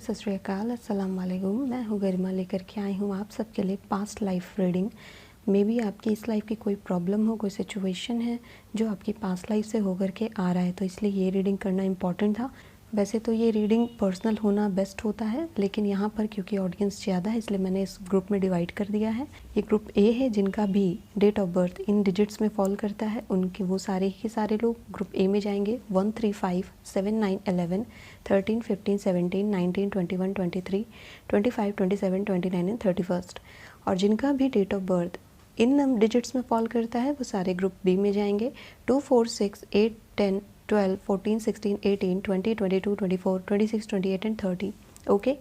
सत श्री अकाल, अस्सलाम वालेकुम। मैं हूँ गरिमा, लेकर के आई हूँ आप सबके लिए past life reading. May be आपकी इस लाइफ की कोई प्रॉब्लम हो, कोई सिचुएशन है जो आपकी पास्ट लाइफ से होकर के आ रहा है, तो इसलिए ये रीडिंग करना इम्पॉर्टेंट था। वैसे तो ये रीडिंग पर्सनल होना बेस्ट होता है, लेकिन यहाँ पर क्योंकि ऑडियंस ज़्यादा है इसलिए मैंने इस ग्रुप में डिवाइड कर दिया है। ये ग्रुप ए है, जिनका भी date of birth in digits में फॉल करता है, उनके वो सारे के सारे लोग ग्रुप ए में जाएंगे। 1, 3, 5, 7, 9, 11, 13, 15, 17, 19, 21, 23, 25, 27, 29 एंड 31। और जिनका भी date of birth in digits में फॉल करता है वो सारे ग्रुप बी में जाएंगे। 2, 4, 6, 8, 10, 12, 14, 16, 18, 20, 22, 24, 26, 28 एंड 30। ओके,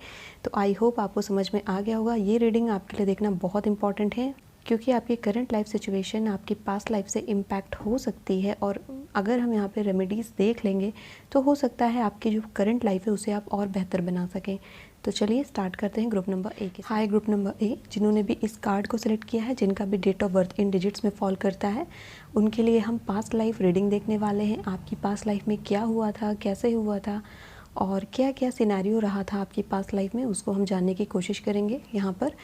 तो आई होप आपको समझ में आ गया होगा। ये रीडिंग आपके लिए देखना बहुत इंपॉर्टेंट है, क्योंकि आपकी करंट लाइफ सिचुएशन आपकी पास्ट लाइफ से इम्पैक्ट हो सकती है, और अगर हम यहाँ पे रेमेडीज़ देख लेंगे तो हो सकता है आपकी जो करंट लाइफ है उसे आप और बेहतर बना सकें। तो चलिए स्टार्ट करते हैं ग्रुप नंबर ए के। हाय ग्रुप नंबर ए, जिन्होंने भी इस कार्ड को सिलेक्ट किया है, जिनका भी date of birth in digits में फॉल करता है, उनके लिए हम पास्ट लाइफ रीडिंग देखने वाले हैं। आपकी पास्ट लाइफ में क्या हुआ था, कैसे हुआ था और क्या क्या सिनेरियो रहा था आपकी पास्ट लाइफ में, उसको हम जानने की कोशिश करेंगे यहाँ पर।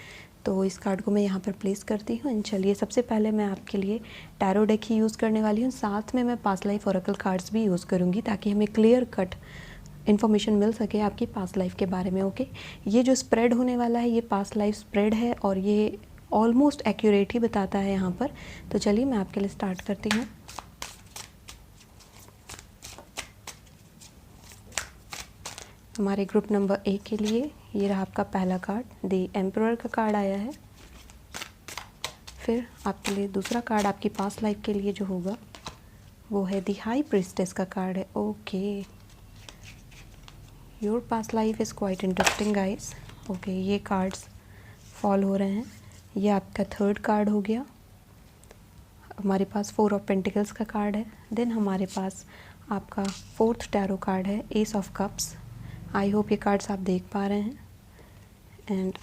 तो इस कार्ड को मैं यहाँ पर प्लेस करती हूँ। एंड चलिए, सबसे पहले मैं आपके लिए टैरो डेक ही यूज़ करने वाली हूँ, साथ में मैं पास्ट लाइफ ओरेकल कार्ड्स भी यूज़ करूँगी, ताकि हमें क्लियर कट इन्फॉर्मेशन मिल सके आपकी पास्ट लाइफ के बारे में। ओके, ये जो स्प्रेड होने वाला है ये पास्ट लाइफ स्प्रेड है, और ये ऑलमोस्ट एक्यूरेट ही बताता है यहाँ पर। तो चलिए मैं आपके लिए स्टार्ट करती हूँ। हमारे ग्रुप नंबर ए के लिए ये रहा आपका पहला कार्ड, द एम्परर का कार्ड आया है। फिर आपके लिए दूसरा कार्ड आपकी पास्ट लाइफ के लिए जो होगा वो है द हाई प्रीस्टेस का कार्ड है। Okay, your past life is quite interesting guys. Okay, ये कार्ड्स फॉल हो रहे हैं। ये आपका थर्ड कार्ड हो गया। हमारे पास 4 ऑफ पेंटिकल्स का कार्ड है। देन हमारे पास आपका फोर्थ टैरो कार्ड है, S of cups. I hope ये कार्ड्स आप देख पा रहे हैं। एंड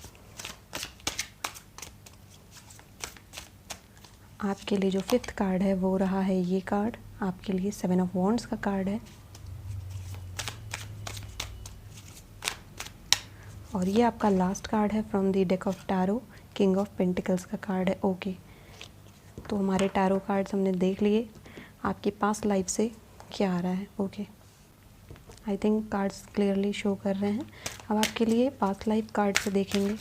आपके लिए जो फिफ्थ कार्ड है वो रहा है ये कार्ड, आपके लिए 7 ऑफ वॉन्ड्स का कार्ड है। और ये आपका लास्ट कार्ड है from the deck of tarot, king of pentacles का कार्ड है। ओके, तो हमारे टैरो कार्ड्स हमने देख लिए, आपकी पास्ट लाइफ से क्या आ रहा है। Okay, I think cards clearly show कर रहे हैं। अब आपके लिए पास्ट लाइफ कार्ड से देखेंगे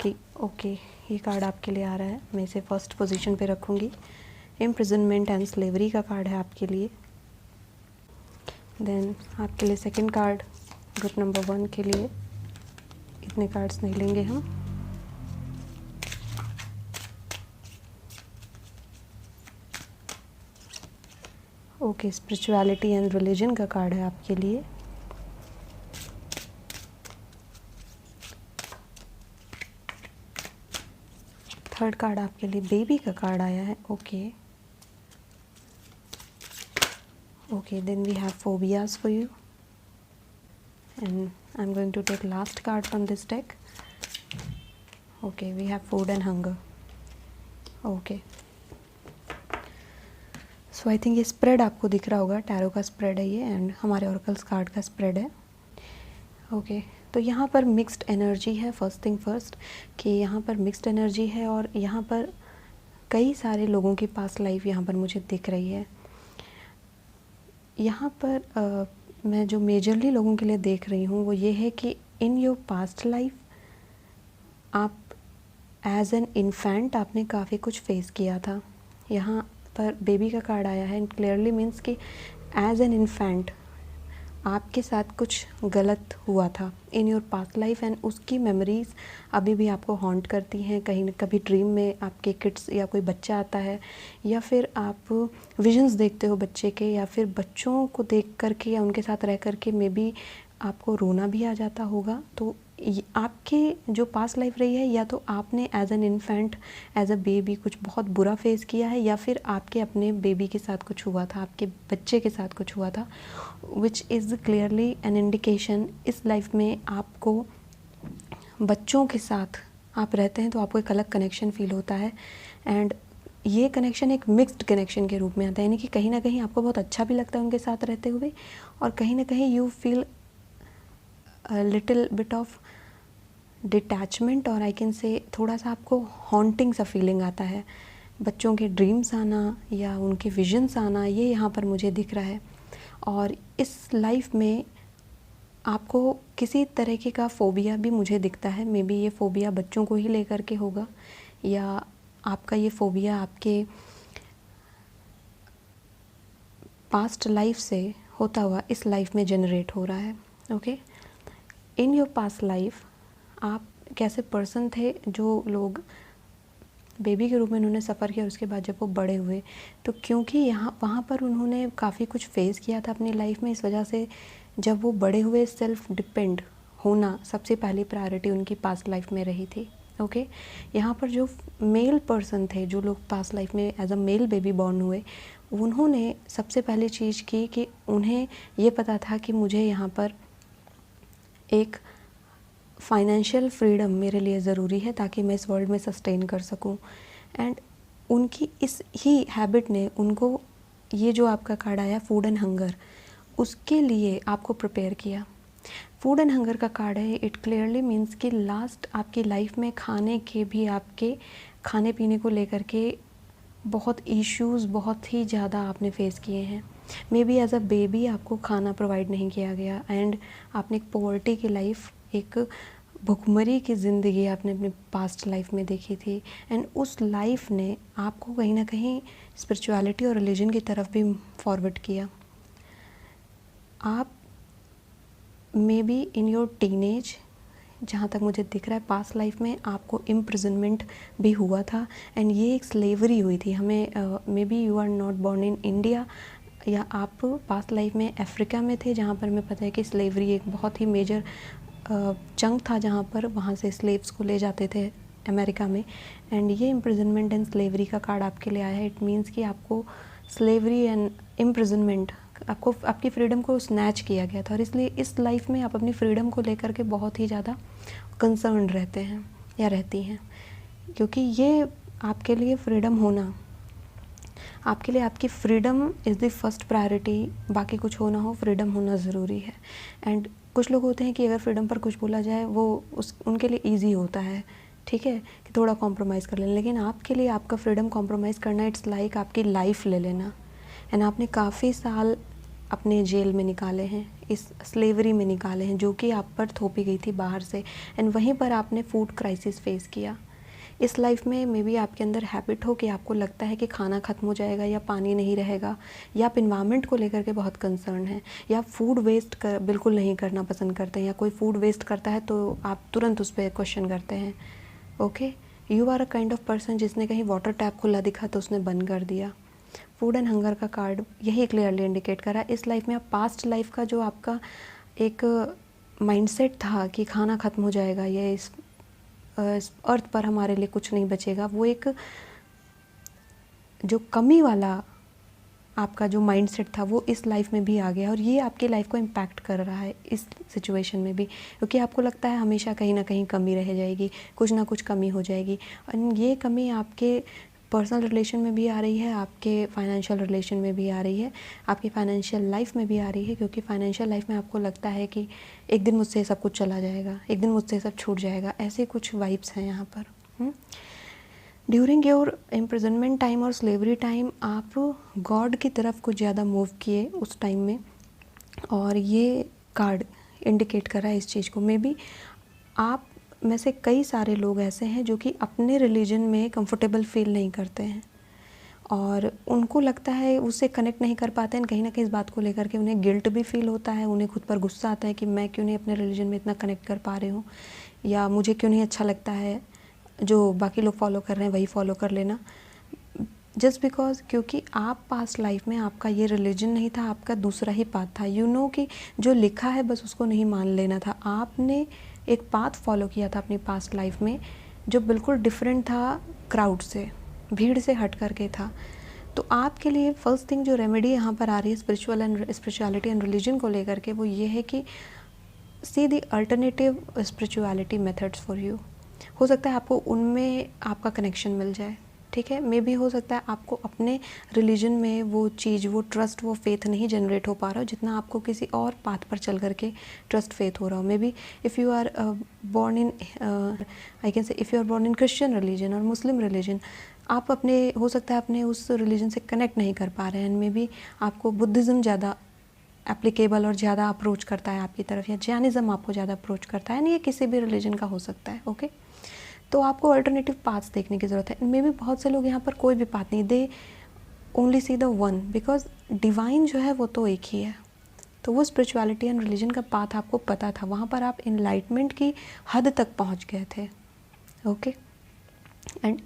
कि ओके ये कार्ड आपके लिए आ रहा है। मैं इसे फर्स्ट पोजीशन पे रखूँगी। इम्प्रिजनमेंट एंड स्लेवरी का कार्ड है आपके लिए। देन आपके लिए सेकंड कार्ड ग्रुप नंबर 1 के लिए, इतने कार्ड्स नहीं लेंगे हम। ओके, स्पिरिचुअलिटी एंड रिलीजन का कार्ड है आपके लिए। थर्ड कार्ड आपके लिए बेबी का कार्ड आया है। Okay okay, then we have phobias for you, and I am going to take last card from this deck. Okay, we have food and hunger. Okay, so I think ये spread आपको दिख रहा होगा, tarot का spread है ये, and हमारे oracles card का स्प्रेड है। ओके, तो यहाँ पर मिक्स्ड एनर्जी है। फर्स्ट थिंग फर्स्ट कि यहाँ पर मिक्स्ड एनर्जी है, और यहाँ पर कई सारे लोगों की पास्ट लाइफ यहाँ पर मुझे दिख रही है। यहाँ पर मैं जो मेजरली लोगों के लिए देख रही हूँ वो ये है कि इन योर पास्ट लाइफ आप एज एन इन्फेंट आपने काफ़ी कुछ फेस किया था। यहाँ पर बेबी का कार्ड आया है, एंड क्लियरली मीन्स कि एज एन इन्फेंट आपके साथ कुछ गलत हुआ था इन योर पास्ट लाइफ, एंड उसकी मेमोरीज़ अभी भी आपको हॉन्ट करती हैं। कहीं न कभी ड्रीम में आपके किड्स या कोई बच्चा आता है, या फिर आप विजन्स देखते हो बच्चे के, या फिर बच्चों को देख करके या उनके साथ रह करके मे बी आपको रोना भी आ जाता होगा। तो आपकी जो पास्ट लाइफ रही है, या तो आपने as an infant, as a baby कुछ बहुत बुरा फेस किया है, या फिर आपके अपने बेबी के साथ कुछ हुआ था, आपके बच्चे के साथ कुछ हुआ था, which is clearly an indication इस लाइफ में आपको बच्चों के साथ आप रहते हैं तो आपको एक अलग कनेक्शन फील होता है। एंड ये कनेक्शन एक मिक्स्ड कनेक्शन के रूप में आता है, यानी कि कहीं ना कहीं आपको बहुत अच्छा भी लगता है उनके साथ रहते हुए, और कहीं ना कहीं you feel little bit of detachment और आई कैन से थोड़ा सा आपको हॉन्टिंग सा फीलिंग आता है। बच्चों के ड्रीम्स आना या उनके विजन्स आना, ये यहाँ पर मुझे दिख रहा है। और इस लाइफ में आपको किसी तरीके का फ़ोबिया भी मुझे दिखता है। मे बी ये फ़ोबिया बच्चों को ही लेकर के होगा, या आपका ये फ़ोबिया आपके पास्ट लाइफ से होता हुआ इस लाइफ में जनरेट हो रहा है। Okay, in your past life आप कैसे पर्सन थे, जो लोग बेबी के रूप में उन्होंने सफ़र किया और उसके बाद जब वो बड़े हुए, तो क्योंकि यहाँ वहाँ पर उन्होंने काफ़ी कुछ फेस किया था अपनी लाइफ में, इस वजह से जब वो बड़े हुए सेल्फ डिपेंड होना सबसे पहली प्रायोरिटी उनकी पास्ट लाइफ में रही थी। ओके, यहाँ पर जो मेल पर्सन थे, जो लोग पास्ट लाइफ में as a male baby born हुए, उन्होंने सबसे पहली चीज़ की कि उन्हें ये पता था कि मुझे यहाँ पर एक फाइनेंशियल फ्रीडम मेरे लिए ज़रूरी है ताकि मैं इस वर्ल्ड में सस्टेन कर सकूं। एंड उनकी इस ही हैबिट ने उनको, ये जो आपका कार्ड आया फूड एंड हंगर, उसके लिए आपको प्रिपेयर किया। फूड एंड हंगर का कार्ड है, इट क्लियरली मीन्स कि लास्ट आपकी लाइफ में खाने के भी, आपके खाने पीने को लेकर के बहुत इश्यूज़ बहुत ही ज़्यादा आपने फेस किए हैं। Maybe as a baby आपको खाना प्रोवाइड नहीं किया गया एंड आपने एक पॉवर्टी की लाइफ, एक भुखमरी की ज़िंदगी आपने अपने पास्ट लाइफ में देखी थी। एंड उस लाइफ ने आपको कहीं ना कहीं स्पिरिचुअलिटी और रिलीजन की तरफ भी फॉरवर्ड किया। आप may be in your teenage, जहाँ तक मुझे दिख रहा है पास्ट लाइफ में आपको इम्प्रिजनमेंट भी हुआ था एंड ये एक स्लेवरी हुई थी। हमें maybe you are not born in India, या आप पास्ट लाइफ में अफ्रीका में थे, जहाँ पर हमें पता है कि स्लेवरी एक बहुत ही मेजर चंक था, जहाँ पर वहाँ से स्लेव्स को ले जाते थे अमेरिका में। एंड ये इम्प्रिजनमेंट एंड स्लेवरी का कार्ड आपके लिए आया है। इट मीन्स कि आपको स्लेवरी एंड इम्प्रिजनमेंट, आपको आपकी फ्रीडम को स्नैच किया गया था और इसलिए इस लाइफ में आप अपनी फ्रीडम को लेकर के बहुत ही ज़्यादा कंसर्न रहते हैं या रहती हैं, क्योंकि ये आपके लिए फ्रीडम होना, आपके लिए आपकी freedom is the first priority. बाकी कुछ हो ना हो, फ्रीडम होना ज़रूरी है। एंड कुछ लोग होते हैं कि अगर फ्रीडम पर कुछ बोला जाए वो उनके लिए ईजी होता है, ठीक है, कि थोड़ा कॉम्प्रोमाइज़ कर लेना, लेकिन आपके लिए आपका फ्रीडम कॉम्प्रोमाइज़ करना इट्स लाइक आपकी लाइफ ले लेना। एंड आपने काफ़ी साल अपने जेल में निकाले हैं, इस स्लेवरी में निकाले हैं जो कि आप पर थोपी गई थी बाहर से, एंड वहीं पर आपने फूड क्राइसिस फेस किया। इस लाइफ में मे बी आपके अंदर हैबिट हो कि आपको लगता है कि खाना ख़त्म हो जाएगा या पानी नहीं रहेगा, या आप इन्वायरमेंट को लेकर के बहुत कंसर्न है, या फूड वेस्ट बिल्कुल नहीं करना पसंद करते हैं, या कोई फूड वेस्ट करता है तो आप तुरंत उस पर क्वेश्चन करते हैं। Okay, you are a kind of person जिसने कहीं वाटर टैप खुला दिखा तो उसने बंद कर दिया। फूड एंड हंगर का कार्ड यही क्लियरली इंडिकेट कर रहा है। इस लाइफ में आप पास्ट लाइफ का जो आपका एक माइंडसेट था कि खाना ख़त्म हो जाएगा या इस अर्थ पर हमारे लिए कुछ नहीं बचेगा, वो एक जो कमी वाला आपका जो माइंडसेट था वो इस लाइफ में भी आ गया और ये आपकी लाइफ को इम्पैक्ट कर रहा है इस सिचुएशन में भी, क्योंकि आपको लगता है हमेशा कहीं ना कहीं कमी रह जाएगी, कुछ ना कुछ कमी हो जाएगी। और ये कमी आपके पर्सनल रिलेशन में भी आ रही है, आपके फाइनेंशियल रिलेशन में भी आ रही है, आपकी फाइनेंशियल लाइफ में भी आ रही है, क्योंकि फाइनेंशियल लाइफ में आपको लगता है कि एक दिन मुझसे सब कुछ चला जाएगा, एक दिन मुझसे सब छूट जाएगा, ऐसे कुछ वाइब्स हैं यहाँ पर। ड्यूरिंग योर इम्प्रिजनमेंट टाइम और स्लेवरी टाइम आप गॉड की तरफ कुछ ज़्यादा मूव किए उस टाइम में, और ये कार्ड इंडिकेट कर रहा है इस चीज़ को। मे बी आप में से कई सारे लोग ऐसे हैं जो कि अपने रिलीजन में कंफर्टेबल फील नहीं करते हैं और उनको लगता है, उससे कनेक्ट नहीं कर पाते हैं, कहीं ना कहीं इस बात को लेकर के उन्हें गिल्ट भी फील होता है, उन्हें खुद पर गुस्सा आता है कि मैं क्यों नहीं अपने रिलीजन में इतना कनेक्ट कर पा रही हूँ, या मुझे क्यों नहीं अच्छा लगता है जो बाकी लोग फॉलो कर रहे हैं वही फॉलो कर लेना। जस्ट बिकॉज क्योंकि आप पास्ट लाइफ में आपका ये रिलीजन नहीं था, आपका दूसरा ही पाथ था। यू नो कि जो लिखा है बस उसको नहीं मान लेना था, आपने एक पाथ फॉलो किया था अपनी पास्ट लाइफ में जो बिल्कुल डिफरेंट था, क्राउड से, भीड़ से हट करके था। तो आपके लिए फर्स्ट थिंग जो रेमेडी यहाँ पर आ रही है स्पिरिचुअलिटी एंड रिलीजन को लेकर के, वो ये है कि see the alternative spirituality methods for you. हो सकता है आपको उनमें आपका कनेक्शन मिल जाए। ठीक है। मे भी हो सकता है आपको अपने रिलीजन में वो चीज़, वो ट्रस्ट, वो फेथ नहीं जनरेट हो पा रहा हो जितना आपको किसी और पाथ पर चल करके ट्रस्ट फेथ हो रहा हो। Maybe if you are born in, I can say if you are born in Christian religion और मुस्लिम रिलीजन, आप अपने, हो सकता है अपने उस रिलीजन से कनेक्ट नहीं कर पा रहे हैं। मे बी आपको बुद्धिज़्म ज़्यादा एप्लीकेबल और ज़्यादा अप्रोच करता है आपकी तरफ, या जैनिज़्म आपको ज़्यादा अप्रोच करता है, नहीं, ये किसी भी रिलीजन का हो सकता है। ओके, तो आपको अल्टरनेटिव पाथ्स देखने की ज़रूरत है। इनमें भी बहुत से लोग यहाँ पर कोई भी पाथ नहीं, they only see the one, because divine जो है वो तो एक ही है। तो वो स्पिरिचुअलिटी एंड रिलीजन का पाथ आपको पता था, वहाँ पर आप इनलाइटमेंट की हद तक पहुँच गए थे। ओके, एंड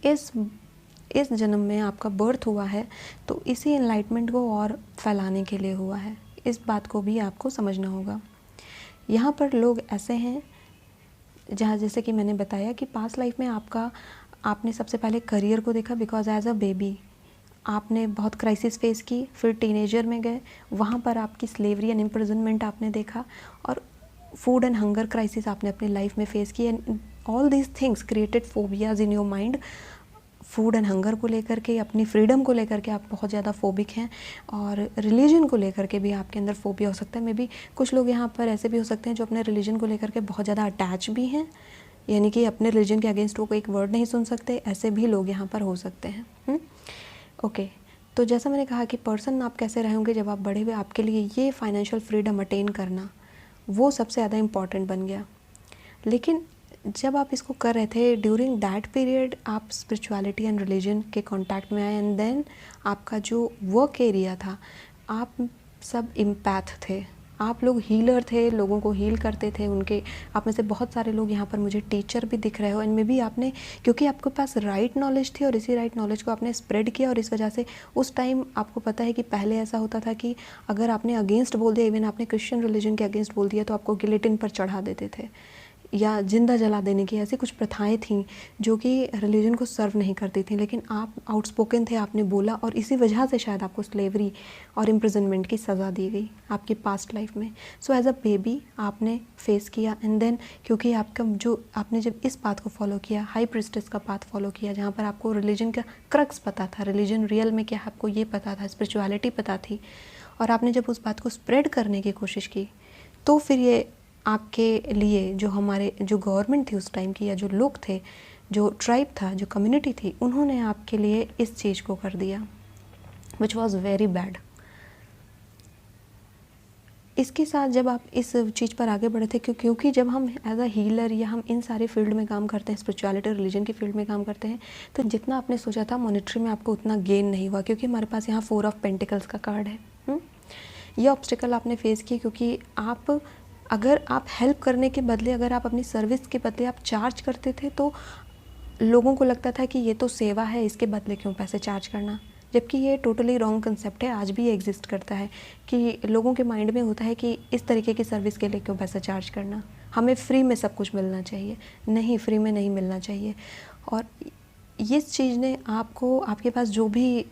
इस जन्म में आपका बर्थ हुआ है तो इसी इनलाइटमेंट को और फैलाने के लिए हुआ है। इस बात को भी आपको समझना होगा। यहाँ पर लोग ऐसे हैं जहाँ, जैसे कि मैंने बताया कि पास्ट लाइफ में आपने सबसे पहले करियर को देखा, बिकॉज एज अ बेबी आपने बहुत क्राइसिस फेस की, फिर टीनेजर में गए, वहाँ पर आपकी स्लेवरी एंड इम्प्रिजनमेंट आपने देखा, और फूड एंड हंगर क्राइसिस आपने अपनी लाइफ में फेस की, and all these things created phobias in your mind. Food and hunger को लेकर के, अपनी फ्रीडम को लेकर के आप बहुत ज़्यादा फोबिक हैं, और रिलीजन को लेकर के भी आपके अंदर फोबिया हो सकता है। मे बी कुछ लोग यहाँ पर ऐसे भी हो सकते हैं जो अपने रिलीजन को लेकर के बहुत ज़्यादा अटैच भी हैं, यानी कि अपने रिलीजन के अगेंस्ट वो कोई एक वर्ड नहीं सुन सकते, ऐसे भी लोग यहाँ पर हो सकते हैं। ओके, तो जैसा मैंने कहा कि पर्सन आप कैसे रहेंगे जब आप बड़े हुए, आपके लिए ये फाइनेंशियल फ्रीडम अटेन करना वो सबसे ज़्यादा इम्पॉर्टेंट बन गया। लेकिन जब आप इसको कर रहे थे, ड्यूरिंग दैट पीरियड आप स्पिरिचुअलिटी एंड रिलीजन के कांटेक्ट में आए, एंड देन आपका जो वर्क एरिया था, आप सब इम्पैथ थे, आप लोग हीलर थे, लोगों को हील करते थे उनके। आप में से बहुत सारे लोग यहाँ पर मुझे टीचर भी दिख रहे हो, इनमें भी आपने, क्योंकि आपके पास राइट नॉलेज थी और इसी राइट नॉलेज को आपने स्प्रेड किया, और इस वजह से उस टाइम आपको पता है कि पहले ऐसा होता था कि अगर आपने अगेंस्ट बोल दिया, इवन आपने क्रिश्चियन रिलीजन के अगेंस्ट बोल दिया, तो आपको गिलेटिन पर चढ़ा देते थे या जिंदा जला देने की, ऐसी कुछ प्रथाएं थीं जो कि रिलीजन को सर्व नहीं करती थी। लेकिन आप आउटस्पोकन थे, आपने बोला, और इसी वजह से शायद आपको स्लेवरी और इम्प्रिजनमेंट की सज़ा दी गई आपकी पास्ट लाइफ में। सो एज अ बेबी आपने फेस किया, एंड देन क्योंकि आपका जो, आपने जब इस बात को फॉलो किया, हाई प्रिस्टेस का पाथ फॉलो किया, जहाँ पर आपको रिलीजन का क्रक्स पता था, रिलीजन रियल में क्या है आपको ये पता था, स्पिरिचुअलिटी पता थी, और आपने जब उस बात को स्प्रेड करने की कोशिश की, तो फिर ये आपके लिए जो गवर्नमेंट थी उस टाइम की, या जो लोग थे, जो ट्राइब था, जो कम्युनिटी थी, उन्होंने आपके लिए इस चीज़ को कर दिया, विच वॉज़ वेरी बैड। इसके साथ जब आप इस चीज़ पर आगे बढ़े थे, क्योंकि जब हम एज अ हीलर या हम इन सारे फील्ड में काम करते हैं, स्पिरिचुअलिटी रिलीजन की फील्ड में काम करते हैं, तो जितना आपने सोचा था मॉनेटरी में आपको उतना गेन नहीं हुआ, क्योंकि हमारे पास यहाँ 4 ऑफ पेंटिकल्स का कार्ड है। ये ऑब्स्टिकल आपने फेस किए, क्योंकि अगर आप हेल्प करने के बदले, अगर आप अपनी सर्विस के बदले आप चार्ज करते थे, तो लोगों को लगता था कि ये तो सेवा है, इसके बदले क्यों पैसे चार्ज करना, जबकि ये टोटली रॉन्ग कंसेप्ट है। आज भी ये एग्जिस्ट करता है कि लोगों के माइंड में होता है कि इस तरीके की सर्विस के लिए क्यों पैसा चार्ज करना, हमें फ्री में सब कुछ मिलना चाहिए। नहीं, फ्री में नहीं मिलना चाहिए। और इस चीज़ ने आपको, आपके पास जो भी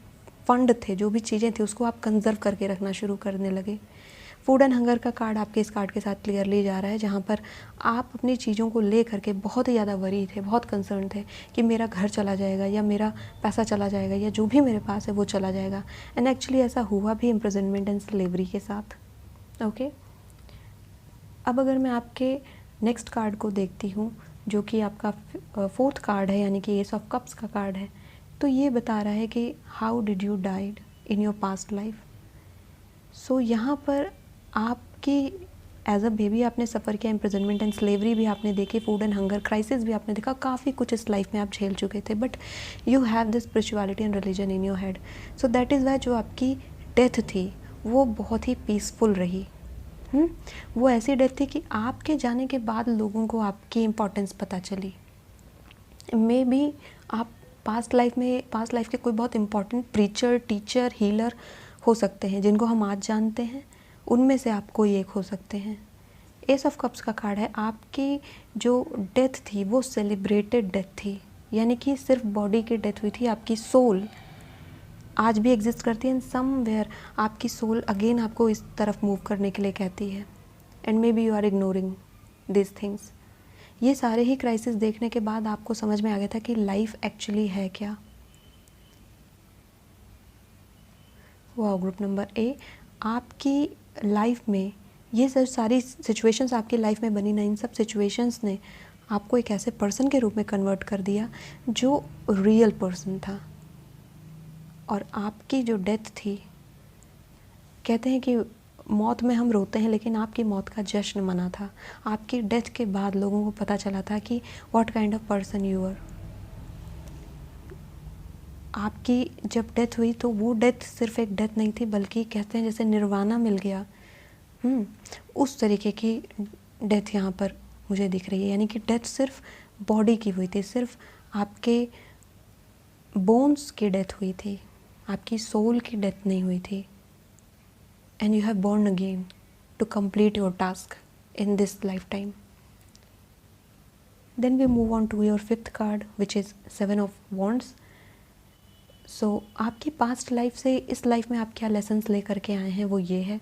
फंड थे, जो भी चीज़ें थी, उसको आप कंजर्व करके रखना शुरू करने लगे। फूड एंड हंगर का कार्ड आपके इस कार्ड के साथ क्लियरली जा रहा है, जहाँ पर आप अपनी चीज़ों को ले करके बहुत ही ज़्यादा वरी थे, बहुत कंसर्न थे कि मेरा घर चला जाएगा, या मेरा पैसा चला जाएगा, या जो भी मेरे पास है वो चला जाएगा। एंड एक्चुअली ऐसा हुआ भी इम्प्रिजनमेंट एंड स्लेवरी के साथ। ओके, अब अगर मैं आपके नेक्स्ट कार्ड को देखती हूँ, जो कि आपका 4th कार्ड है, यानी कि एस ऑफ कप्स का कार्ड है, तो ये बता रहा है कि how did you died in your past life. So यहाँ पर आपकी एज अ बेबी आपने सफ़र किया, इम्प्रिजनमेंट एंड स्लेवरी भी आपने देखी, फूड एंड हंगर क्राइसिस भी आपने देखा, काफ़ी कुछ इस लाइफ में आप झेल चुके थे, but you have this spirituality and religion in your head. So that is Y जो आपकी डेथ थी वो बहुत ही पीसफुल रही। वो ऐसी डेथ थी कि आपके जाने के बाद लोगों को आपकी इम्पोर्टेंस पता चली। मे बी आप पास्ट लाइफ के कोई बहुत इम्पोर्टेंट प्रीचर, टीचर, हीलर हो सकते हैं, जिनको हम आज जानते हैं, उनमें से आप कोई एक हो सकते हैं। एस ऑफ कप्स का कार्ड है, आपकी जो डेथ थी वो सेलिब्रेटेड डेथ थी, यानी कि सिर्फ बॉडी की डेथ हुई थी, आपकी सोल आज भी एग्जिस्ट करती है, एंड समवेयर आपकी सोल अगेन आपको इस तरफ मूव करने के लिए कहती है, and maybe you are ignoring this things. ये सारे ही क्राइसिस देखने के बाद आपको समझ में आ गया था कि लाइफ एक्चुअली है क्या। वाह, ग्रुप नंबर ए, आपकी लाइफ में ये सब सारी सिचुएशंस आपकी लाइफ में बनी ना, इन सब सिचुएशंस ने आपको एक ऐसे पर्सन के रूप में कन्वर्ट कर दिया जो रियल पर्सन था। और आपकी जो डेथ थी, कहते हैं कि मौत में हम रोते हैं, लेकिन आपकी मौत का जश्न मना था। आपकी डेथ के बाद लोगों को पता चला था कि what kind of person you are. आपकी जब डेथ हुई तो वो डेथ सिर्फ एक डेथ नहीं थी, बल्कि कहते हैं जैसे निर्वाणा मिल गया, उस तरीके की डेथ यहाँ पर मुझे दिख रही है। यानी कि डेथ सिर्फ बॉडी की हुई थी, सिर्फ आपके बोन्स की डेथ हुई थी, आपकी सोल की डेथ नहीं हुई थी। And you have born again to complete your task in this life time. Then we move on to your fifth card which is 7 of wands. So आपकी पास्ट लाइफ से इस लाइफ में आप क्या लेसन्स लेकर के आए हैं, वो ये है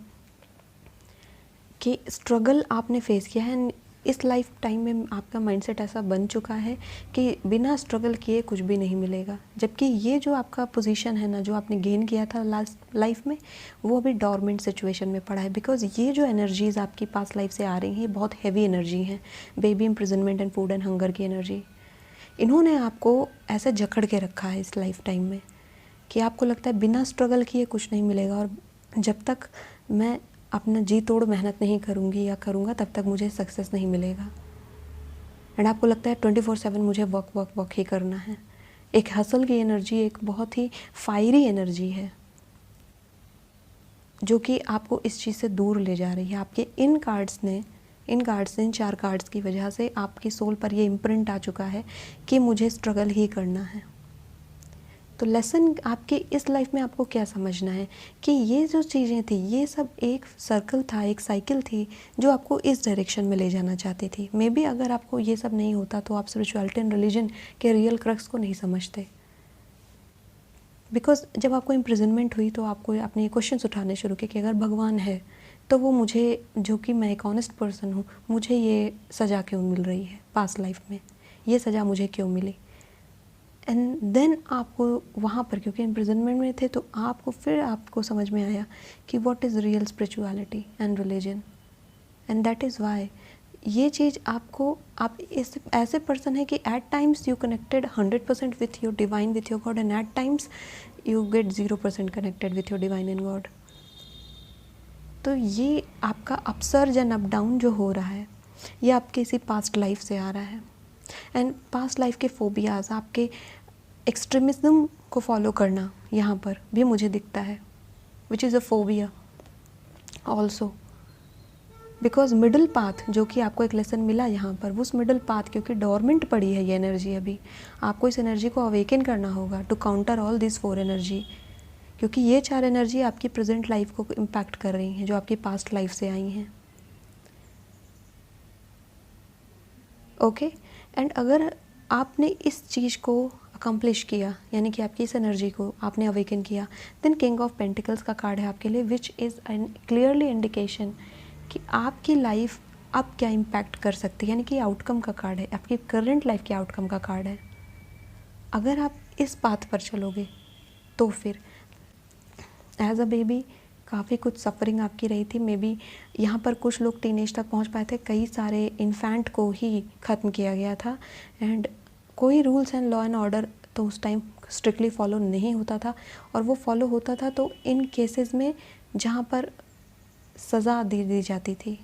कि स्ट्रगल आपने फेस किया है। इस लाइफ टाइम में आपका माइंडसेट ऐसा बन चुका है कि बिना स्ट्रगल किए कुछ भी नहीं मिलेगा। जबकि ये जो आपका पोजीशन है ना, जो आपने गेन किया था लास्ट लाइफ में, वो अभी डॉर्मेंट सिचुएशन में पड़ा है। बिकॉज ये जो एनर्जीज़ आपकी पास्ट लाइफ से आ रही हैं, ये बहुत हैवी एनर्जी हैं। Baby imprisonment and food and hunger की एनर्जी, इन्होंने आपको ऐसे जकड़ के रखा है इस लाइफ टाइम में कि आपको लगता है बिना स्ट्रगल किए कुछ नहीं मिलेगा, और जब तक मैं अपना जी तोड़ मेहनत नहीं करूँगी या करूँगा तब तक मुझे सक्सेस नहीं मिलेगा। एंड आपको लगता है 24/7 मुझे वर्क ही करना है। एक हसल की एनर्जी, एक बहुत ही फायरी एनर्जी है जो कि आपको इस चीज़ से दूर ले जा रही है। आपके इन 4 कार्ड्स की वजह से आपकी सोल पर ये इम्प्रिंट आ चुका है कि मुझे स्ट्रगल ही करना है। तो लेसन आपके इस लाइफ में आपको क्या समझना है कि ये जो चीज़ें थी, ये सब एक सर्कल था, एक साइकिल थी जो आपको इस डायरेक्शन में ले जाना चाहती थी। मे बी अगर आपको ये सब नहीं होता तो आप स्पिरिचुअलिटी एंड रिलीजन के रियल क्रक्स को नहीं समझते। बिकॉज जब आपको इम्प्रिजनमेंट हुई तो आपको अपने क्वेश्चंस उठाने शुरू किए कि अगर भगवान है तो वो मुझे, जो कि मैं एक ऑनेस्ट पर्सन हूँ, मुझे ये सज़ा क्यों मिल रही है पास्ट लाइफ में, ये सज़ा मुझे क्यों मिली। एंड देन आपको वहाँ पर, क्योंकि इम्प्रिजनमेंट में थे, तो आपको समझ में आया कि what is real spirituality and religion. And that is why ये चीज़ आपको, आप इस ऐसे पर्सन है कि at times you connected 100% with your divine, with your God, and at times you get 0% connected with your divine and God. तो ये आपका अपसर्ज एंड अप डाउन जो हो रहा है, ये आपके इसी पास्ट लाइफ से आ रहा है। एंड पास्ट लाइफ के फोबियाज, आपके एक्सट्रीमिज्म को फॉलो करना यहाँ पर भी मुझे दिखता है, which is a phobia also. Because middle path जो कि आपको एक लेसन मिला यहाँ पर, उस मिडल पाथ क्योंकि डोरमेंट पड़ी है ये एनर्जी, अभी आपको इस एनर्जी को अवेकन करना होगा to counter all this 4 energy, क्योंकि ये 4 एनर्जी आपकी प्रेजेंट लाइफ को इम्पैक्ट कर रही हैं जो आपकी पास्ट लाइफ से आई हैं। ओके एंड अगर आपने इस चीज़ को अकम्प्लिश किया, यानी कि आपकी इस एनर्जी को आपने अवेकन किया, देन किंग ऑफ पेंटिकल्स का कार्ड है आपके लिए, which is an clearly indication कि आपकी लाइफ अब क्या इम्पैक्ट कर सकती है, यानी कि आउटकम का कार्ड है, आपकी करंट लाइफ के आउटकम का कार्ड है। अगर आप इस पाथ पर चलोगे तो फिर एज अ बेबी काफ़ी कुछ सफरिंग आपकी रही थी। मे बी यहाँ पर कुछ लोग टीनेज तक पहुँच पाए थे, कई सारे इन्फेंट को ही ख़त्म किया गया था, एंड कोई rules and law and order तो उस टाइम स्ट्रिक्टली फॉलो नहीं होता था, और वो फॉलो होता था तो इन केसेस में जहाँ पर सज़ा दे दी जाती थी।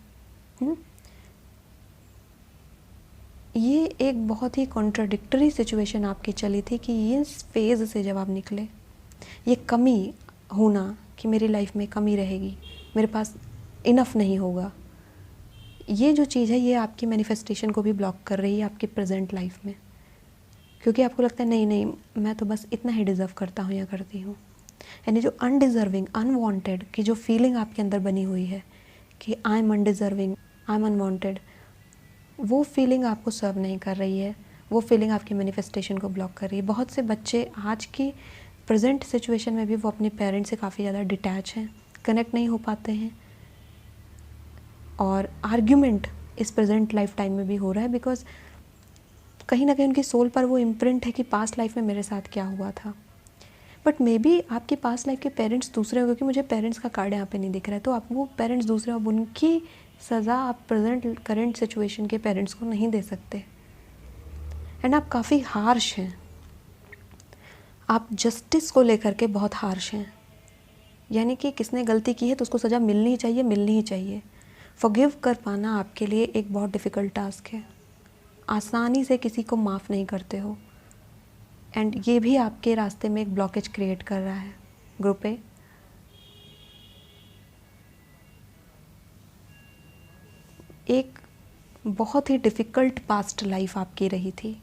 ये एक बहुत ही कॉन्ट्राडिक्टरी सिचुएशन आपकी चली थी कि इस फेज़ से जब आप निकले, ये कमी होना कि मेरी लाइफ में कमी रहेगी, मेरे पास इनफ नहीं होगा, ये जो चीज़ है ये आपकी मैनिफेस्टेशन को भी ब्लॉक कर रही है आपकी प्रेजेंट लाइफ में, क्योंकि आपको लगता है नहीं नहीं मैं तो बस इतना ही डिज़र्व करता हूँ या करती हूँ। यानी जो अनडिज़र्विंग, अनवांटेड की जो फीलिंग आपके अंदर बनी हुई है कि I am undeserving, I am unwanted, वो फीलिंग आपको सर्व नहीं कर रही है, वो फीलिंग आपकी मैनिफेस्टेशन को ब्लॉक कर रही है। बहुत से बच्चे आज की प्रेजेंट सिचुएशन में भी वो अपने पेरेंट्स से काफ़ी ज़्यादा डिटैच हैं, कनेक्ट नहीं हो पाते हैं, और आर्ग्यूमेंट इस प्रेजेंट लाइफ टाइम में भी हो रहा है, बिकॉज कहीं ना कहीं उनकी सोल पर वो इम्प्रिंट है कि पास्ट लाइफ में मेरे साथ क्या हुआ था। बट मे बी आपके पास लाइफ के पेरेंट्स दूसरे हो, क्योंकि मुझे पेरेंट्स का कार्ड यहाँ पे नहीं दिख रहा है, तो आप वो पेरेंट्स दूसरे हो, उनकी सज़ा आप प्रेजेंट करंट सिचुएशन के पेरेंट्स को नहीं दे सकते। एंड आप काफ़ी हार्श हैं, आप जस्टिस को लेकर के बहुत हार्श हैं, यानी कि किसने गलती की है तो उसको सज़ा मिलनी ही चाहिए, मिलनी ही चाहिए। फॉरगिव कर पाना आपके लिए एक बहुत डिफ़िकल्ट टास्क है, आसानी से किसी को माफ़ नहीं करते हो। एंड ये भी आपके रास्ते में एक ब्लॉकेज क्रिएट कर रहा है। ग्रुप ए, एक बहुत ही डिफ़िकल्ट पास्ट लाइफ आपकी रही थी,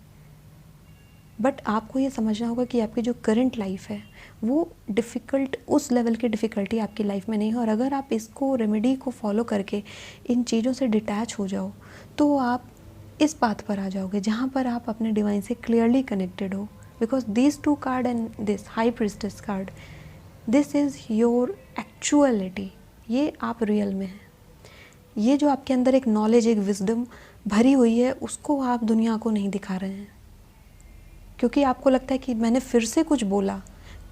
बट आपको ये समझना होगा कि आपकी जो करंट लाइफ है वो डिफ़िकल्ट, उस लेवल की डिफ़िकल्टी आपकी लाइफ में नहीं है। और अगर आप इसको रेमेडी को फॉलो करके इन चीज़ों से डिटैच हो जाओ तो आप इस बात पर आ जाओगे जहाँ पर आप अपने डिवाइन से क्लियरली कनेक्टेड हो। Because this 2 card and this high priestess card, this is your actuality, ये आप रियल में हैं। ये जो आपके अंदर एक नॉलेज, एक विजडम भरी हुई है, उसको आप दुनिया को नहीं दिखा रहे हैं, क्योंकि आपको लगता है कि मैंने फिर से कुछ बोला,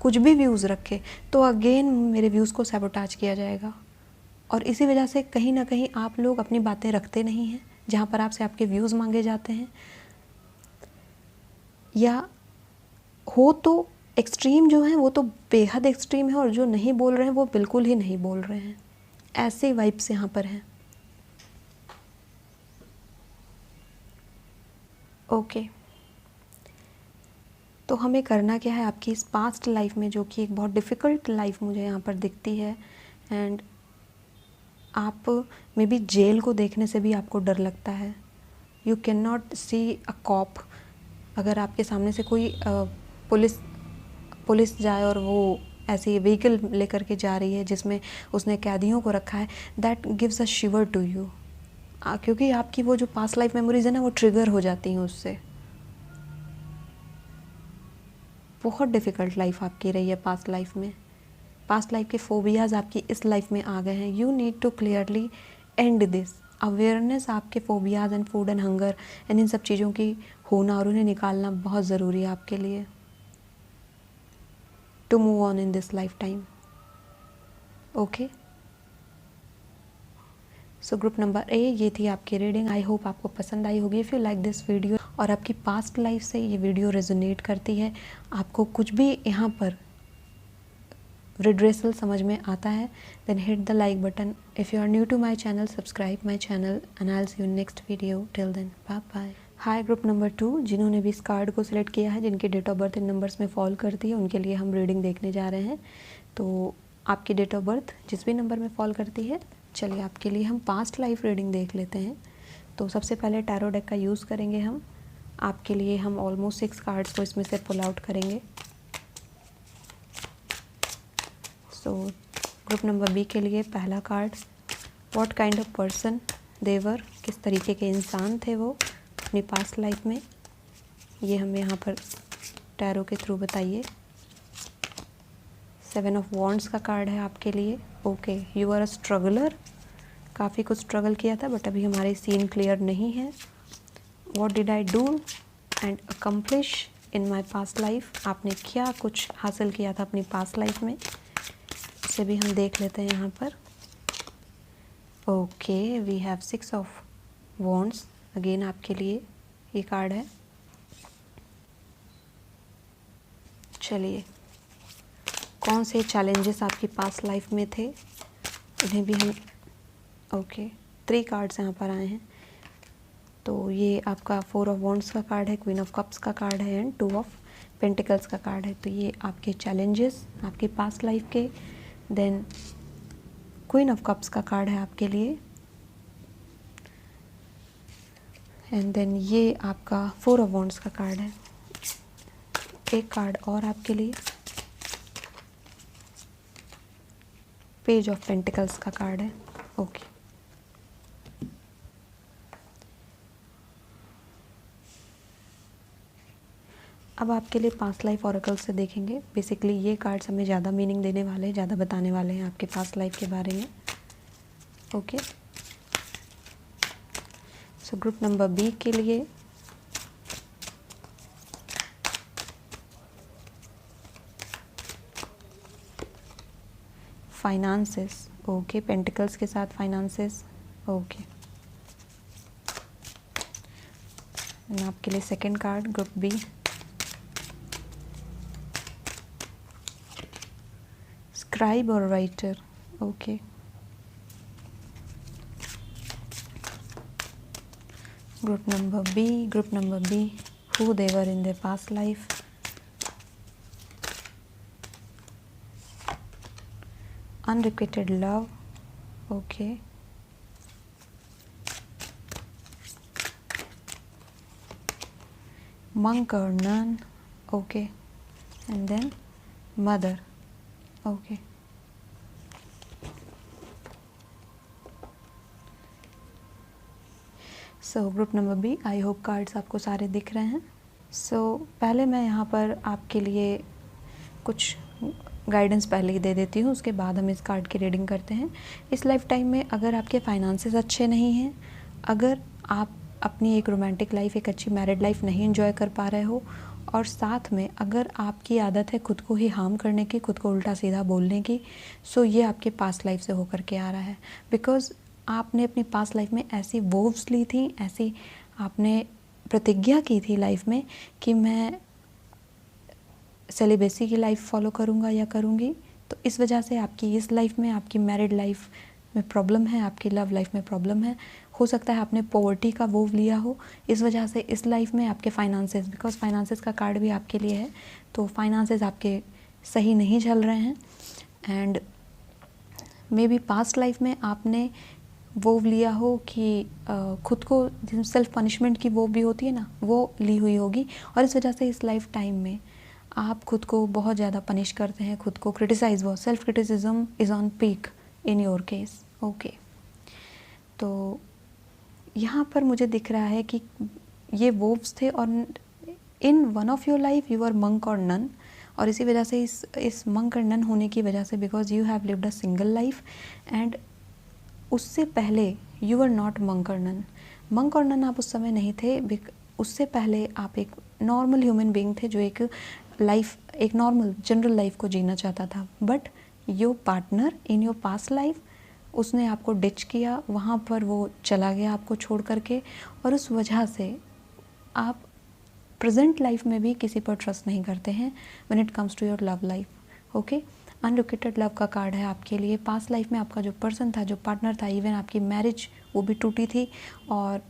कुछ भी व्यूज़ रखे तो अगेन मेरे व्यूज़ को सैबोटाज किया जाएगा। और इसी वजह से कहीं ना कहीं आप लोग अपनी बातें रखते नहीं हैं जहाँ पर आपसे आपके व्यूज़ मांगे जाते हैं, या हो तो एक्सट्रीम जो है वो तो बेहद एक्सट्रीम है, और जो नहीं बोल रहे हैं वो बिल्कुल ही नहीं बोल रहे हैं। ऐसे वाइब्स यहाँ पर हैं। ओके, तो हमें करना क्या है आपकी इस पास्ट लाइफ में, जो कि एक बहुत डिफ़िकल्ट लाइफ मुझे यहाँ पर दिखती है। एंड आप मे बी जेल को देखने से भी आपको डर लगता है। You can not see a cop, अगर आपके सामने से कोई पुलिस जाए और वो ऐसी व्हीकल लेकर के जा रही है जिसमें उसने कैदियों को रखा है, that gives a shiver to you, क्योंकि आपकी वो जो पास्ट लाइफ मेमोरीज है ना वो ट्रिगर हो जाती हैं उससे। बहुत डिफ़िकल्ट लाइफ आपकी रही है पास्ट लाइफ में, पास्ट लाइफ के फोबियाज़ आपकी इस लाइफ में आ गए हैं। You need to clearly and this awareness, आपके phobias and food and hunger and इन सब चीज़ों की होना और उन्हें निकालना बहुत ज़रूरी है आपके लिए to move on in this life time. Okay, so group number A, ये थी आपकी रीडिंग। आई होप आपको पसंद आई होगी। If you like this video और आपकी पास्ट लाइफ से ये वीडियो रेजोनेट करती है, आपको कुछ भी यहाँ पर रिड्रेसल समझ में आता है, then hit the like button. If you are new to my channel, subscribe my channel and I will see you next video. Till then, bye bye. Hi group number 2, जिन्होंने भी इस कार्ड को select किया है, जिनकी date of birth in numbers में fall करती है, उनके लिए हम रीडिंग देखने जा रहे हैं। तो आपकी डेट ऑफ बर्थ जिस भी नंबर में फॉल करती है, चलिए आपके लिए हम पास्ट लाइफ रीडिंग देख लेते हैं। तो सबसे पहले टैरो डेक का यूज़ करेंगे हम। आपके लिए हम ऑलमोस्ट 6 कार्ड्स को इसमें से पुल आउट करेंगे। सो ग्रुप नंबर बी के लिए पहला card, what kind of person देवर, किस तरीके के इंसान थे वो अपनी पास्ट लाइफ में, ये हमें यहाँ पर टैरो के थ्रू बताइए। 7 ऑफ वॉन्ड्स का कार्ड है आपके लिए। Okay, you are a struggler, काफ़ी कुछ स्ट्रगल किया था बट अभी हमारे सीन क्लियर नहीं है। What did I do and accomplish in my past life, आपने क्या कुछ हासिल किया था अपनी पास्ट लाइफ में, इसे भी हम देख लेते हैं यहाँ पर। Okay, we have 6 of wands, अगेन आपके लिए ये कार्ड है। चलिए, कौन से चैलेंजेस आपकी पास्ट लाइफ में थे, उन्हें भी हम, ओके 3 कार्ड्स यहाँ पर आए हैं। तो ये आपका 4 ऑफ वॉन्ड्स का कार्ड है, क्वीन ऑफ कप्स का कार्ड है एंड 2 ऑफ पेंटिकल्स का कार्ड है। तो ये आपके चैलेंजेस आपकी पास्ट लाइफ के। देन क्वीन ऑफ कप्स का कार्ड है आपके लिए, एंड देन ये आपका 4 ऑफ वॉन्ड्स का कार्ड है। एक कार्ड और आपके लिए, पेज ऑफ पेंटिकल्स का कार्ड है। ओके, अब आपके लिए पास्ट लाइफ ऑरेकल से देखेंगे। बेसिकली ये कार्ड्स हमें ज़्यादा मीनिंग देने वाले हैं, ज़्यादा बताने वाले हैं आपके पास्ट लाइफ के बारे में। Okay, so group number B के लिए फाइनेंसेस, ओके, पेंटिकल्स के साथ फाइनेंसेस, ओके। आपके लिए second card group B, scribe और writer, okay. Group number B, who they were in their past life. Unrequited love, okay. Monk or nun, okay. And then mother, okay. So group number B, I hope cards आपको सारे दिख रहे हैं। सो पहले मैं यहाँ पर आपके लिए कुछ गाइडेंस पहले ही दे देती हूँ, उसके बाद हम इस कार्ड की रीडिंग करते हैं। इस लाइफ टाइम में अगर आपके फाइनेंसेस अच्छे नहीं हैं, अगर आप अपनी एक रोमांटिक लाइफ, एक अच्छी मैरिड लाइफ नहीं एंजॉय कर पा रहे हो, और साथ में अगर आपकी आदत है खुद को ही हार्म करने की, खुद को उल्टा सीधा बोलने की, सो ये आपके पास्ट लाइफ से होकर के आ रहा है। बिकॉज आपने अपनी पास्ट लाइफ में ऐसी वोव्स ली थी, ऐसी आपने प्रतिज्ञा की थी लाइफ में कि मैं सेलिब्रेसी की लाइफ फॉलो करूँगा या करूँगी। तो इस वजह से आपकी इस लाइफ में, आपकी मैरिड लाइफ में प्रॉब्लम है, आपकी लव लाइफ में प्रॉब्लम है। हो सकता है आपने पॉवर्टी का वोव लिया हो, इस वजह से इस लाइफ में आपके फाइनेंसेस, बिकॉज फाइनेंसेस का कार्ड भी आपके लिए है, तो फाइनेंसेस आपके सही नहीं चल रहे हैं। And may be past life में आपने वो लिया हो कि खुद को सेल्फ पनिशमेंट की वो भी होती है ना, वो ली हुई होगी, और इस वजह से इस लाइफ टाइम में आप खुद को बहुत ज़्यादा पनिश करते हैं, खुद को क्रिटिसाइज, वो self criticism is on peak in your case, okay. तो यहाँ पर मुझे दिख रहा है कि ये वोव्स थे, और in one of your life you are monk और नन, और इसी वजह से इस मंक और नन होने की वजह से, because you have lived a single life, and उससे पहले यू आर नॉट मंक और नन। मंक और नन आप उस समय नहीं थे, उससे पहले आप एक नॉर्मल ह्यूमन बीइंग थे जो एक लाइफ, एक नॉर्मल जनरल लाइफ को जीना चाहता था। But your partner in your past life, उसने आपको डिच किया, वहाँ पर वो चला गया आपको छोड़ करके, और उस वजह से आप प्रेजेंट लाइफ में भी किसी पर ट्रस्ट नहीं करते हैं when it comes to your love life, okay. Unrequited love का कार्ड है आपके लिए। पास्ट लाइफ में आपका जो पर्सन था, जो पार्टनर था, इवन आपकी मैरिज वो भी टूटी थी, और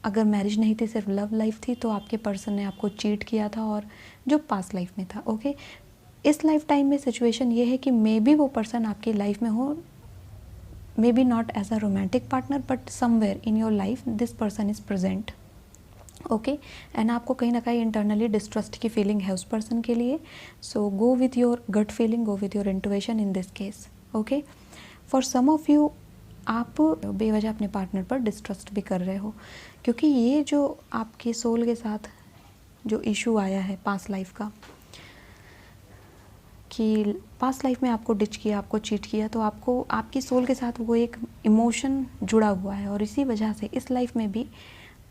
अगर मैरिज नहीं थी, सिर्फ लव लाइफ थी, तो आपके पर्सन ने आपको चीट किया था, और जो पास्ट लाइफ में था, ओके। इस लाइफ टाइम में सिचुएशन ये है कि मे बी वो पर्सन आपकी लाइफ में हो, maybe not as a romantic partner, but somewhere in your life this person is present, okay. And आपको कहीं ना कहीं इंटरनली डिस्ट्रस्ट की फीलिंग है उस पर्सन के लिए। So go with your gut feeling, go with your intuition in this case, okay. For some of you, आप बेवजह अपने पार्टनर पर डिस्ट्रस्ट भी कर रहे हो, क्योंकि ये जो आपके सोल के साथ जो इशू आया है पास्ट लाइफ का, कि पास्ट लाइफ में आपको डिच किया, आपको चीट किया, तो आपको आपकी सोल के साथ वो एक इमोशन जुड़ा हुआ है, और इसी वजह से इस लाइफ में भी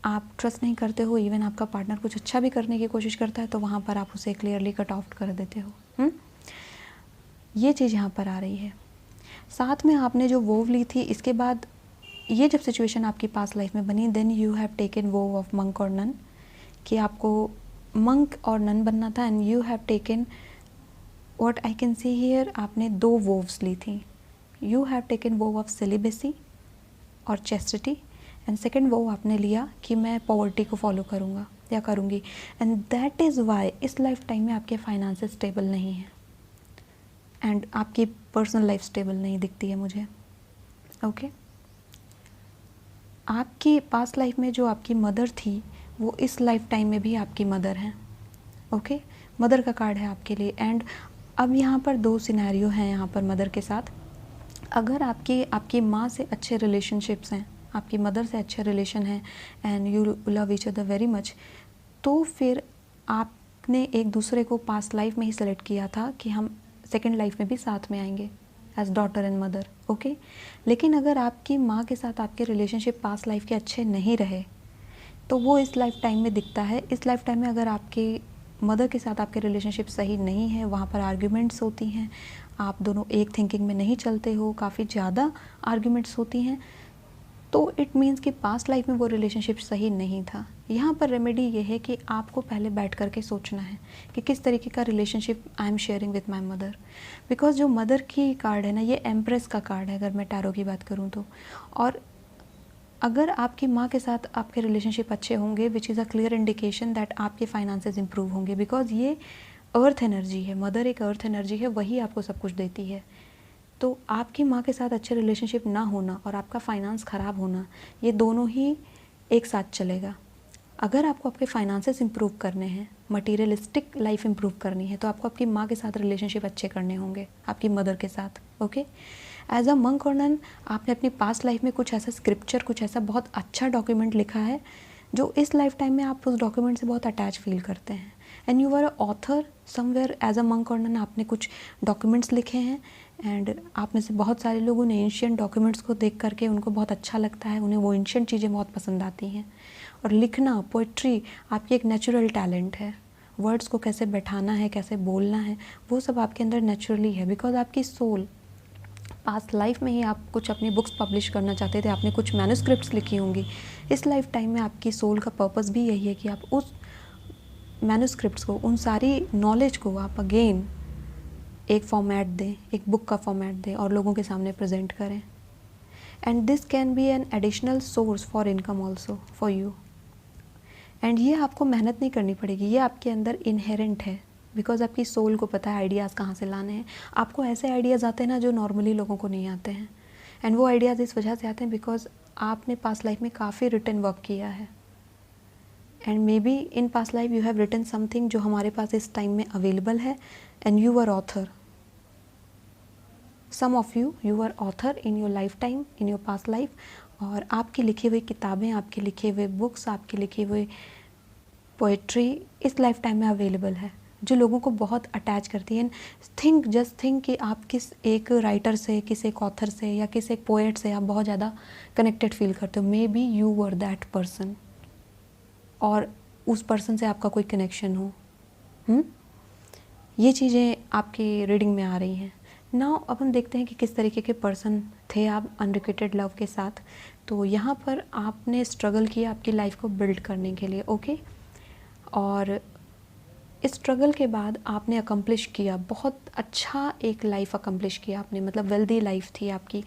आप ट्रस्ट नहीं करते हो। इवन आपका पार्टनर कुछ अच्छा भी करने की कोशिश करता है, तो वहाँ पर आप उसे क्लियरली कट ऑफ कर देते हो। ये चीज़ यहाँ पर आ रही है। साथ में आपने जो वोव ली थी, इसके बाद ये जब सिचुएशन आपकी पास्ट लाइफ में बनी, then you have taken vow of monk और नन, कि आपको मंक और नन बनना था, and you have taken what I can see here, आपने दो वोव्स ली थी। You have taken vow of celibacy और चेस्टिटी, एंड सेकेंड वो आपने लिया कि मैं पॉवर्टी को फॉलो करूँगा या करूँगी, एंड दैट इज़ वाई इस लाइफ टाइम में आपके फाइनेंसेस स्टेबल नहीं हैं, एंड आपकी पर्सनल लाइफ स्टेबल नहीं दिखती है मुझे, ओके। आपकी पास्ट लाइफ में जो आपकी मदर थी, वो इस लाइफ टाइम में भी आपकी मदर हैं, ओके। मदर का कार्ड है आपके लिए। एंड अब यहाँ पर दो सिनेरियो हैं यहाँ पर मदर के साथ। अगर आपकी माँ से अच्छे रिलेशनशिप्स हैं, आपकी मदर से अच्छे रिलेशन है, and you love each other very much, तो फिर आपने एक दूसरे को पास्ट लाइफ में ही सेलेक्ट किया था कि हम सेकेंड लाइफ में भी साथ में आएंगे as daughter and mother, okay. लेकिन अगर आपकी माँ के साथ आपके रिलेशनशिप पास्ट लाइफ के अच्छे नहीं रहे, तो वो इस लाइफ टाइम में दिखता है। इस लाइफ टाइम में अगर आपकी मदर के साथ आपके रिलेशनशिप सही नहीं है, वहाँ पर आर्ग्यूमेंट्स होती हैं, आप दोनों एक थिंकिंग में नहीं चलते हो, काफ़ी ज़्यादा आर्ग्यूमेंट्स होती हैं, तो इट मीन्स कि पास्ट लाइफ में वो रिलेशनशिप सही नहीं था। यहाँ पर रेमेडी ये है कि आपको पहले बैठ कर के सोचना है कि किस तरीके का relationship I am sharing with my mother. Because जो मदर की कार्ड है ना, ये एम्प्रेस का कार्ड है अगर मैं टैरो की बात करूँ तो। और अगर आपकी माँ के साथ आपके रिलेशनशिप अच्छे होंगे, which is a clear indication that आपके फाइनेंसेस इंप्रूव होंगे, बिकॉज ये अर्थ एनर्जी है, मदर एक अर्थ एनर्जी है, वही आपको सब कुछ देती है। तो आपकी माँ के साथ अच्छे रिलेशनशिप ना होना और आपका फाइनेंस ख़राब होना, ये दोनों ही एक साथ चलेगा। अगर आपको आपके फाइनेंसेस इंप्रूव करने हैं, मटीरियलिस्टिक लाइफ इंप्रूव करनी है, तो आपको आपकी माँ के साथ रिलेशनशिप अच्छे करने होंगे, आपकी मदर के साथ। ओके, एज अ मंक और नन, आपने अपनी पास्ट लाइफ में कुछ ऐसा स्क्रिप्चर, कुछ ऐसा बहुत अच्छा डॉक्यूमेंट लिखा है जो इस लाइफ टाइम में आप उस डॉक्यूमेंट से बहुत अटैच फील करते हैं। And you are a author somewhere as a monk और नन, आपने कुछ डॉक्यूमेंट्स लिखे हैं एंड आप में से बहुत सारे लोगों ने एंशियंट डॉक्यूमेंट्स को देख करके उनको बहुत अच्छा लगता है, उन्हें वो एंशियंट चीज़ें बहुत पसंद आती हैं। और लिखना, पोइट्री आपकी एक नेचुरल टैलेंट है। वर्ड्स को कैसे बैठाना है, कैसे बोलना है, वो सब आपके अंदर नेचुरली है, बिकॉज आपकी सोल पास्ट लाइफ में ही आप कुछ अपनी बुक्स पब्लिश करना चाहते थे, आपने कुछ मैन्युस्क्रिप्ट्स लिखी होंगी। इस लाइफ टाइम में आपकी सोल का पर्पस भी यही है कि आप उस मैन्युस्क्रिप्ट्स को, उन सारी नॉलेज को आप अगेन एक फॉर्मेट दें, एक बुक का फॉर्मेट दें और लोगों के सामने प्रेजेंट करें। And this can be an additional source for income also for you. And ये आपको मेहनत नहीं करनी पड़ेगी, ये आपके अंदर इनहेरेंट है, बिकॉज आपकी सोल को पता है आइडियाज़ कहाँ से लाने हैं। आपको ऐसे आइडियाज़ आते हैं ना जो नॉर्मली लोगों को नहीं आते हैं। एंड वो आइडियाज़ इस वजह से आते हैं बिकॉज आपने पास्ट लाइफ में काफ़ी रिटन वर्क किया है। And may be in past life you have written something जो हमारे पास इस टाइम में अवेलेबल है, and you are author. Some of you are author in your life time, in your past life. और आपकी लिखी हुई किताबें, आपके लिखे हुए बुक्स, आपके लिखे हुए पोइट्री इस लाइफ टाइम में अवेलेबल है, जो लोगों को बहुत अटैच करती है। जस्ट थिंक कि आप किस एक राइटर से, किस एक ऑथर से या किस एक पोएट से आप बहुत ज़्यादा कनेक्टेड फील करते हो। Maybe you were that person और उस पर्सन से आपका कोई कनेक्शन हो। ये चीज़ें आपकी रीडिंग में आ रही हैं। नाउ अब हम देखते हैं कि किस तरीके के पर्सन थे आप अनरिक्वेटेड लव के साथ। तो यहाँ पर आपने स्ट्रगल किया आपकी लाइफ को बिल्ड करने के लिए, ओके। और इस स्ट्रगल के बाद आपने अकम्प्लिश किया, बहुत अच्छा एक लाइफ अकम्प्लिश किया आपने, मतलब वेल्दी लाइफ थी आपकी,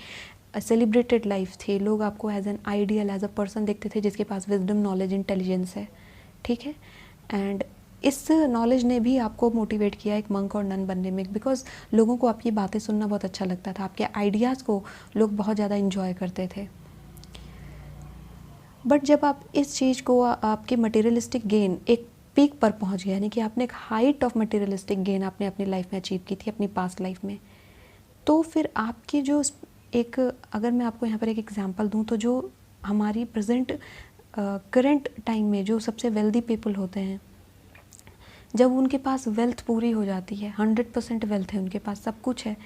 सेलिब्रेटेड लाइफ थी। लोग आपको as an ideal, as a person देखते थे जिसके पास विजडम, नॉलेज, इंटेलिजेंस है, ठीक है। एंड इस नॉलेज ने भी आपको मोटिवेट किया एक मंक और नन बनने में, बिकॉज लोगों को आपकी बातें सुनना बहुत अच्छा लगता था, आपके आइडियाज़ को लोग बहुत ज़्यादा इंजॉय करते थे। बट जब आप इस चीज़ को, आपके मटेरियलिस्टिक गेन एक पीक पर पहुंच गया, यानी कि आपने एक हाइट ऑफ मटेरियलिस्टिक गेन आपने अपनी लाइफ में अचीव की थी, अपनी पास्ट लाइफ में, तो फिर आपकी जो एक, अगर मैं आपको यहाँ पर एक एग्जांपल दूँ, तो जो हमारी प्रेजेंट करंट टाइम में जो सबसे वेल्दी पीपल होते हैं, जब उनके पास वेल्थ पूरी हो जाती है, 100% वेल्थ है उनके पास, सब कुछ है,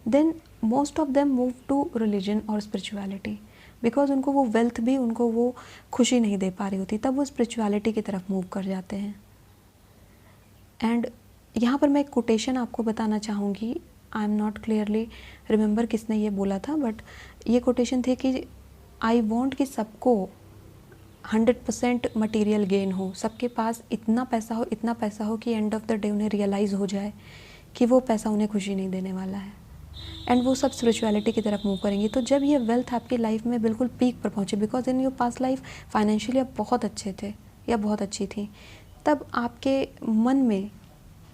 then most of them move to religion और स्पिरिचुअलिटी, बिकॉज उनको वो वेल्थ भी उनको वो खुशी नहीं दे पा रही होती, तब वो स्पिरिचुअलिटी की तरफ मूव कर जाते हैं। एंड यहाँ पर मैं एक कोटेशन आपको बताना चाहूँगी, I am not clearly remember किसने ये बोला था, बट ये कोटेशन थी कि आई वॉन्ट कि सबको 100% मटीरियल गेन हो, सबके पास इतना पैसा हो कि एंड ऑफ द डे उन्हें रियलाइज़ हो जाए कि वो पैसा उन्हें खुशी नहीं देने वाला है, एंड वो सब स्पिरिचुअलिटी की तरफ मूव करेंगे। तो जब ये वेल्थ आपकी लाइफ में बिल्कुल पीक पर पहुँचे, because in your past life financially आप बहुत अच्छे थे या बहुत अच्छी थी, तब आपके मन में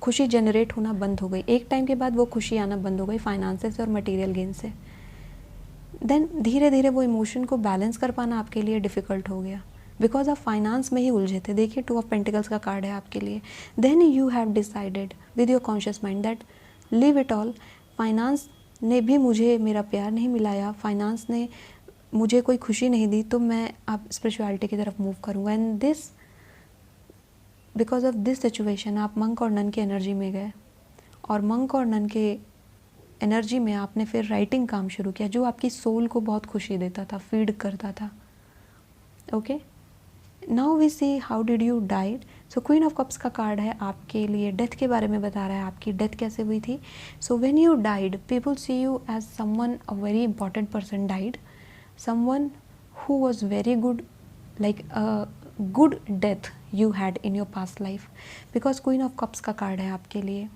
खुशी जनरेट होना बंद हो गई। एक टाइम के बाद वो खुशी आना बंद हो गई फाइनेंसेस और मटेरियल गेन से। देन धीरे धीरे वो इमोशन को बैलेंस कर पाना आपके लिए डिफ़िकल्ट हो गया, बिकॉज आप फाइनेंस में ही उलझे थे। देखिए 2 ऑफ पेंटिकल्स का कार्ड है आपके लिए। Then you have decided with your conscious mind that leave it all, finance ने भी मुझे मेरा प्यार नहीं मिलाया, फाइनेंस ने मुझे कोई खुशी नहीं दी, तो मैं अब स्पिरिचुअलिटी की तरफ मूव करूँगा। And this, because of this situation आप मंक और नन की एनर्जी में गए, और मंक और नन के एनर्जी में आपने फिर राइटिंग काम शुरू किया, जो आपकी सोल को बहुत खुशी देता था, फीड करता था। Okay, now we see how did you died. So queen of cups का कार्ड है आपके लिए डेथ के बारे में बता रहा है, आपकी डेथ कैसे हुई थी. So when you died people see you as someone, a very important person died, someone who was very good, like a good death you had in your past life, because queen of cups का card है आपके लिए.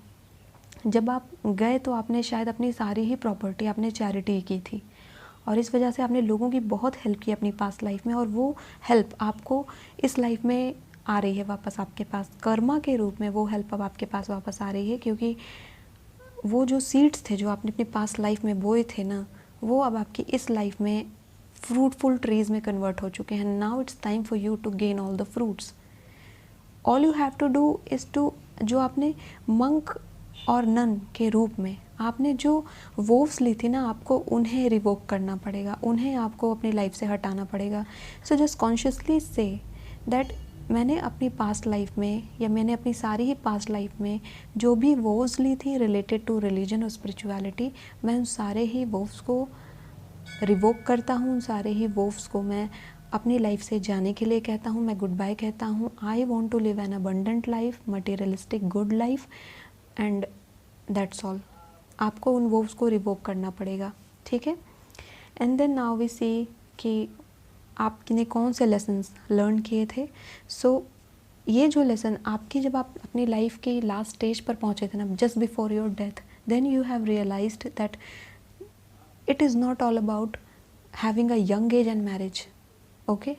जब आप गए तो आपने शायद अपनी सारी ही प्रॉपर्टी आपने चैरिटी की थी और इस वजह से आपने लोगों की बहुत हेल्प की अपनी पास्ट लाइफ में, और वो हेल्प आपको इस लाइफ में आ रही है वापस आपके पास कर्मा के रूप में. वो हेल्प अब आपके पास वापस आ रही है क्योंकि वो जो सीड्स थे जो आपने अपनी पास्ट लाइफ में बोए थे ना, वो अब आपकी इस लाइफ में फ्रूटफुल ट्रीज में कन्वर्ट हो चुके हैं. Now it's time for you to gain all the fruits. All you have to do is to, जो आपने मंक और नन के रूप में आपने जो वोव्स ली थी ना, आपको उन्हें रिवोक करना पड़ेगा, उन्हें आपको अपनी लाइफ से हटाना पड़ेगा. So just consciously say that मैंने अपनी पास्ट लाइफ में या मैंने अपनी सारी ही पास्ट लाइफ में जो भी वोव्स ली थी रिलेटेड टू रिलीजन और स्पिरिचुअलिटी, मैं उन सारे ही वोव्स को रिवोक करता हूँ, उन सारे ही वोव्स को मैं अपनी लाइफ से जाने के लिए कहता हूँ, मैं गुड बाय कहता हूँ. I want to live an abundant life, materialistic good life, and that's all. आपको उन वोव्स को रिवोक करना पड़ेगा, ठीक है. And then now we see कि आपने कौन से लेसन्स लर्न किए थे. सो ये जो लेसन आपकी, जब आप अपनी लाइफ की लास्ट स्टेज पर पहुँचे थे ना, just before your death, then you have realized that it is not all about having a young age and marriage. okay?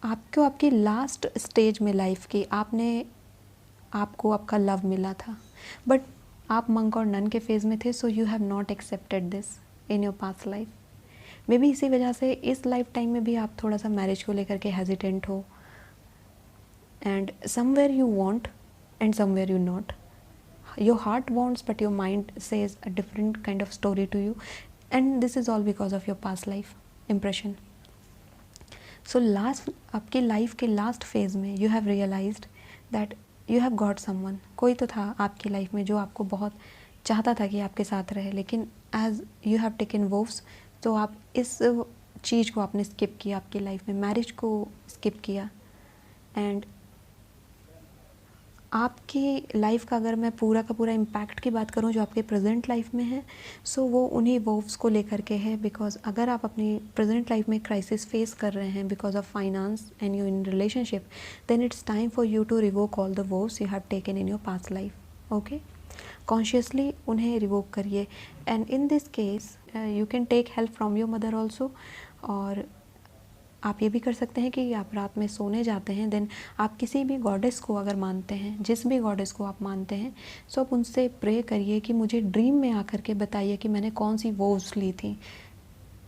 आपको आपकी लास्ट स्टेज में लाइफ की आपको आपका लव मिला था, बट आप मंक और नन के फेज़ में थे. So you have not accepted this in your past life. May be इसी वजह से इस लाइफ टाइम में भी आप थोड़ा सा मैरिज को लेकर के हेजिटेंट हो. And somewhere you want and somewhere you not. your heart wants but your mind says a different kind of story to you, and this is all because of your past life impression. So last आपकी life के last phase में you have realized that you have got someone. कोई तो था आपकी life में जो आपको बहुत चाहता था कि आपके साथ रहे, लेकिन as you have taken vows, तो आप इस चीज़ को आपने स्किप किया, आपकी लाइफ में मैरिज को स्किप किया. एंड आपकी लाइफ का अगर मैं पूरा का पूरा इम्पैक्ट की बात करूं जो आपके प्रेजेंट लाइफ में है, सो वो उन्हीं वोव्स को लेकर के है. बिकॉज अगर आप अपनी प्रेजेंट लाइफ में क्राइसिस फेस कर रहे हैं because of finance and you in relationship, then it's time for you to revoke all the vows you have taken in your past life. Okay, consciously उन्हें revoke करिए. And in this case you can take help from your mother also. और आप ये भी कर सकते हैं कि आप रात में सोने जाते हैं, देन आप किसी भी गॉडेस को अगर मानते हैं, जिस भी गॉडेस को आप मानते हैं, सो आप उनसे प्रे करिए कि मुझे ड्रीम में आकर के बताइए कि मैंने कौन सी वोव्स ली थी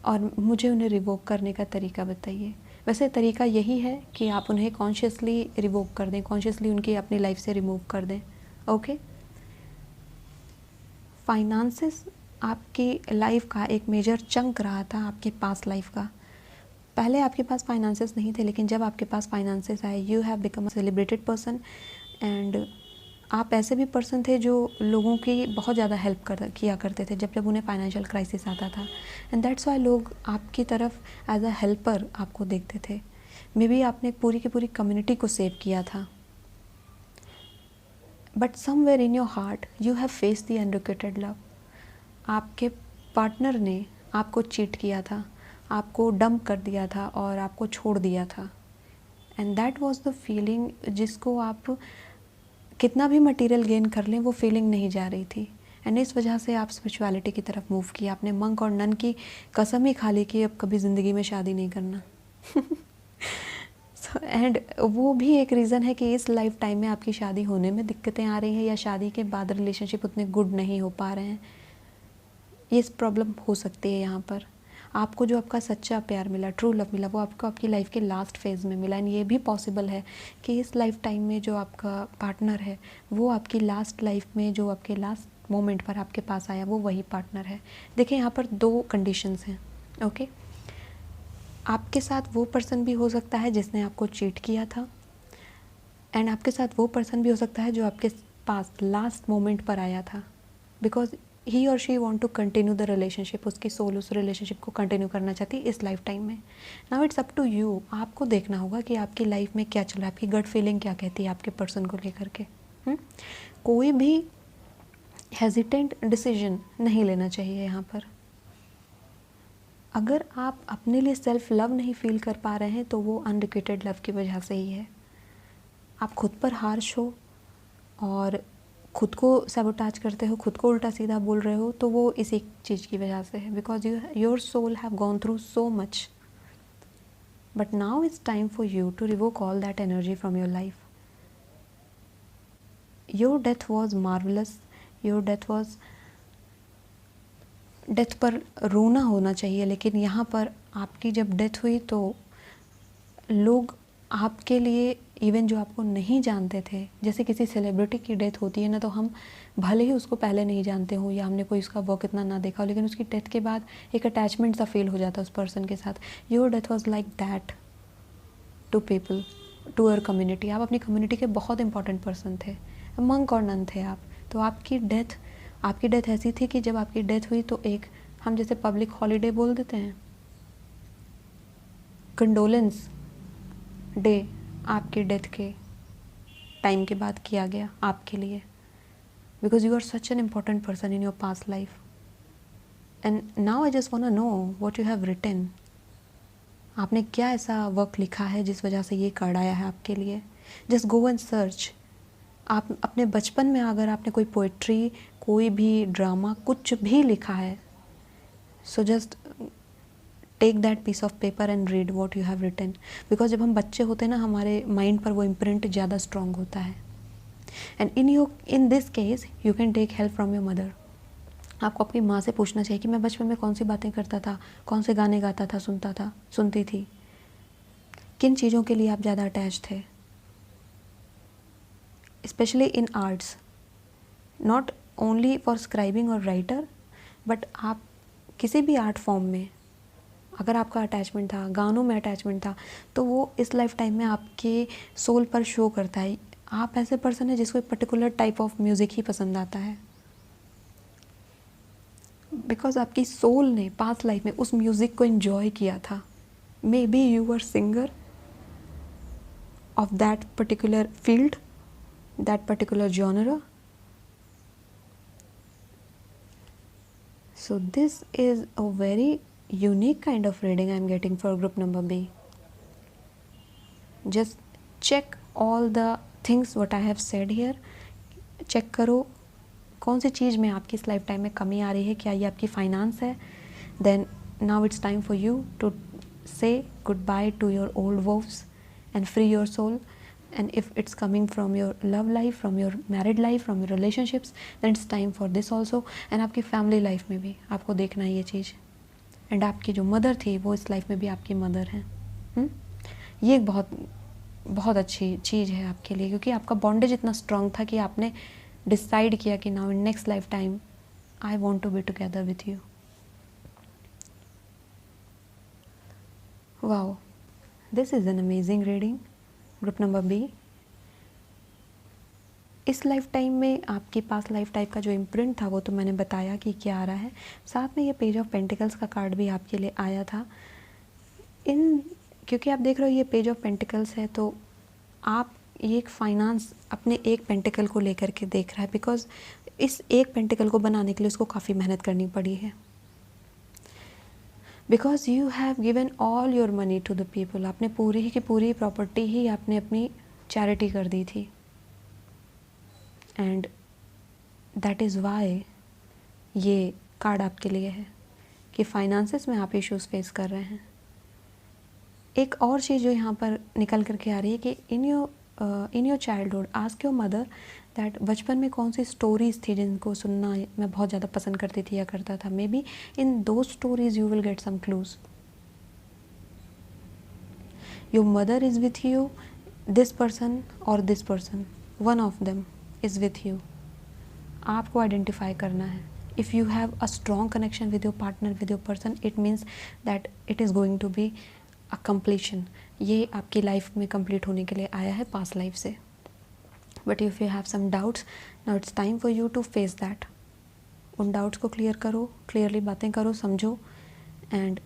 और मुझे उन्हें रिवोक करने का तरीका बताइए. वैसे तरीका यही है कि आप उन्हें कॉन्शियसली रिवोक कर दें, कॉन्शियसली उनकी अपनी लाइफ से रिमूव कर दें. ओके, फाइनेंसेस आपकी लाइफ का एक मेजर चंक रहा था आपके पास लाइफ का. पहले आपके पास फाइनेंसेस नहीं थे, लेकिन जब आपके पास फाइनेंसेस आए, you have become a celebrated person. And आप ऐसे भी पर्सन थे जो लोगों की बहुत ज़्यादा हेल्प किया करते थे जब जब उन्हें फाइनेंशियल क्राइसिस आता था. एंड दैट्स वाई लोग आपकी तरफ एज अ हेल्पर आपको देखते थे. मे बी आपने पूरी की पूरी कम्युनिटी को सेव किया था, but somewhere in your heart you have faced the unrequited love. आपके पार्टनर ने आपको चीट किया था, आपको डंप कर दिया था और आपको छोड़ दिया था. And that was the feeling जिसको आप कितना भी मटेरियल गेन कर लें, वो फीलिंग नहीं जा रही थी. एंड इस वजह से आप स्पिरिचुअलिटी की तरफ मूव किया. आपने मंक और नन की कसम ही खा ली कि अब कभी ज़िंदगी में शादी नहीं करना. एंड वो भी एक रीज़न है कि इस लाइफ टाइम में आपकी शादी होने में दिक्कतें आ रही हैं या शादी के बाद रिलेशनशिप उतने गुड नहीं हो पा रहे हैं. ये प्रॉब्लम हो सकती है यहाँ पर. आपको जो आपका सच्चा प्यार मिला, ट्रू लव मिला, वो आपको आपकी लाइफ के लास्ट फेज़ में मिला. एंड ये भी पॉसिबल है कि इस लाइफ टाइम में जो आपका पार्टनर है वो आपकी लास्ट लाइफ में जो आपके लास्ट मोमेंट पर आपके पास आया वो वही पार्टनर है. देखिए यहाँ पर दो कंडीशंस हैं. ओके, आपके साथ वो पर्सन भी हो सकता है जिसने आपको चीट किया था, एंड आपके साथ वो पर्सन भी हो सकता है जो आपके पास लास्ट मोमेंट पर आया था. बिकॉज ही और she want to continue the relationship, उसकी सोल उस रिलेशनशिप को कंटिन्यू करना चाहती है इस लाइफ टाइम में। Now it's up to you, आपको देखना होगा कि आपकी लाइफ में क्या चल रहा है, आपकी गट फीलिंग क्या कहती है आपके पर्सन को लेकर के। कोई भी हेजिटेंट डिसीजन नहीं लेना चाहिए यहाँ पर। अगर आप अपने लिए सेल्फ लव नहीं फील कर पा रहे हैं तो वो अनरिक्वेटेड लव की वजह से ही है। आप खुद पर हार्श हो और खुद को सैबोटाज करते हो, खुद को उल्टा सीधा बोल रहे हो, तो वो इसी चीज़ की वजह से है, because your soul have gone through so much, but now it's time for you to revoke all that energy from your life. Your death was marvellous, your death was, death पर रोना होना चाहिए, लेकिन यहाँ पर आपकी जब डेथ हुई तो लोग आपके लिए, इवन जो आपको नहीं जानते थे, जैसे किसी सेलिब्रिटी की डेथ होती है ना, तो हम भले ही उसको पहले नहीं जानते हो या हमने कोई उसका वर्क इतना ना देखा हो, लेकिन उसकी डेथ के बाद एक अटैचमेंट सा फील हो जाता है उस पर्सन के साथ। Your death was like that to people, to our community. आप अपनी कम्युनिटी के बहुत इंपॉर्टेंट पर्सन थे, मंक और नन थे आप। तो आपकी डेथ ऐसी थी कि जब आपकी डेथ हुई तो एक, हम जैसे पब्लिक हॉलीडे बोल देते हैं, कंडोलेंस डे आपकी डेथ के टाइम के बाद किया गया आपके लिए, because you are such an important person in your past life. And now I just want to know what you have written. आपने क्या ऐसा वर्क लिखा है जिस वजह से ये कार्ड आया है आपके लिए। Just go and search. आप अपने बचपन में अगर आपने कोई पोइट्री, कोई भी ड्रामा, कुछ भी लिखा है, so just take that piece of paper and read what you have written. Because जब हम बच्चे होते हैं ना, हमारे माइंड पर वो इम्प्रिंट ज़्यादा स्ट्रॉन्ग होता है। And in this case you can take help from your mother. आपको अपनी माँ से पूछना चाहिए कि मैं बचपन में कौन सी बातें करता था, कौन से गाने गाता था, सुनती थी, किन चीज़ों के लिए आप ज़्यादा अटैच थे, specially in arts, not only for scribing और राइटर, बट आप किसी भी आर्ट फॉर्म में अगर आपका अटैचमेंट था, गानों में अटैचमेंट था, तो वो इस लाइफ टाइम में आपके सोल पर शो करता है। आप ऐसे पर्सन है जिसको एक पर्टिकुलर टाइप ऑफ म्यूज़िक ही पसंद आता है, बिकॉज आपकी सोल ने पास्ट लाइफ में उस म्यूज़िक को एंजॉय किया था। Maybe you are singer of that particular field, that particular genre. So this is a very unique kind of reading I am getting for group number B. Just check all the things what I have said here. Check करो कौन सी चीज़ में आपकी इस life time में कमी आ रही है, क्या ये आपकी फाइनेंस है। Then now it's time for you to say goodbye to your old woes and free your soul. And if it's coming from your love life, from your married life, from your relationships, then it's time for this also. And आपकी family life में भी आपको देखना है ये चीज़। And आपकी जो mother थी वो इस लाइफ में भी आपकी मदर हैं। ये एक बहुत बहुत अच्छी चीज़ है आपके लिए, क्योंकि आपका बॉन्डेज इतना स्ट्रांग था कि आपने डिसाइड किया कि now in next life time I want to be together with you. Wow, this is an amazing reading. Group number B, इस लाइफ टाइम में आपके पास लाइफ टाइप का जो इम्प्रिंट था वो तो मैंने बताया कि क्या आ रहा है। साथ में ये पेज ऑफ पेंटिकल्स का कार्ड भी आपके लिए आया था। क्योंकि आप देख रहे हो ये पेज ऑफ पेंटिकल्स है, तो आप ये एक फाइनेंस अपने एक पेंटिकल को लेकर के देख रहा है, बिकॉज इस एक पेंटिकल को बनाने के लिए उसको काफ़ी मेहनत करनी पड़ी है। Because you have given all your money to the people. आपने पूरी की पूरी प्रॉपर्टी ही आपने अपनी चैरिटी कर दी थी। एंड दैट इज़ वाई ये कार्ड आपके लिए है कि फाइनेंसेस में आप इश्यूज़ फेस कर रहे हैं। एक और चीज़ जो यहाँ पर निकल करके आ रही है कि in your childhood ask your mother that बचपन में कौन सी स्टोरीज़ थी जिनको सुनना मैं बहुत ज़्यादा पसंद करती थी या करता था। May be in two stories you will get some clues. Your mother is with you, this person और this person, one of them is with you. आपको आइडेंटिफाई करना है। If you have a strong connection with your partner, with your person, it means that it is going to be a completion. ये आपकी life में complete होने के लिए आया है पास्ट लाइफ से। But if you have some doubts, now it's time for you to face that. उन डाउट्स को क्लियर करो, क्लियरली बातें करो, समझो। एंड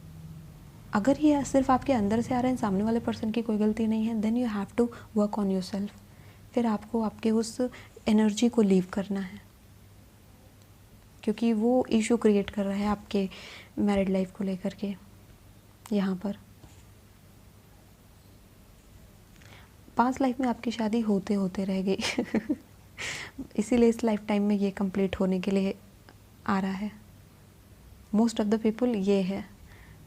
अगर ये सिर्फ आपके अंदर से आ रहा है, सामने वाले पर्सन की कोई गलती नहीं है, then you have to work on yourself. फिर आपको आपके उस एनर्जी को लीव करना है, क्योंकि वो इशू क्रिएट कर रहा है आपके मैरिड लाइफ को लेकर के यहाँ पर। पास्ट लाइफ में आपकी शादी होते होते रह गई इसीलिए इस लाइफ टाइम में ये कंप्लीट होने के लिए आ रहा है। मोस्ट ऑफ द पीपल ये है,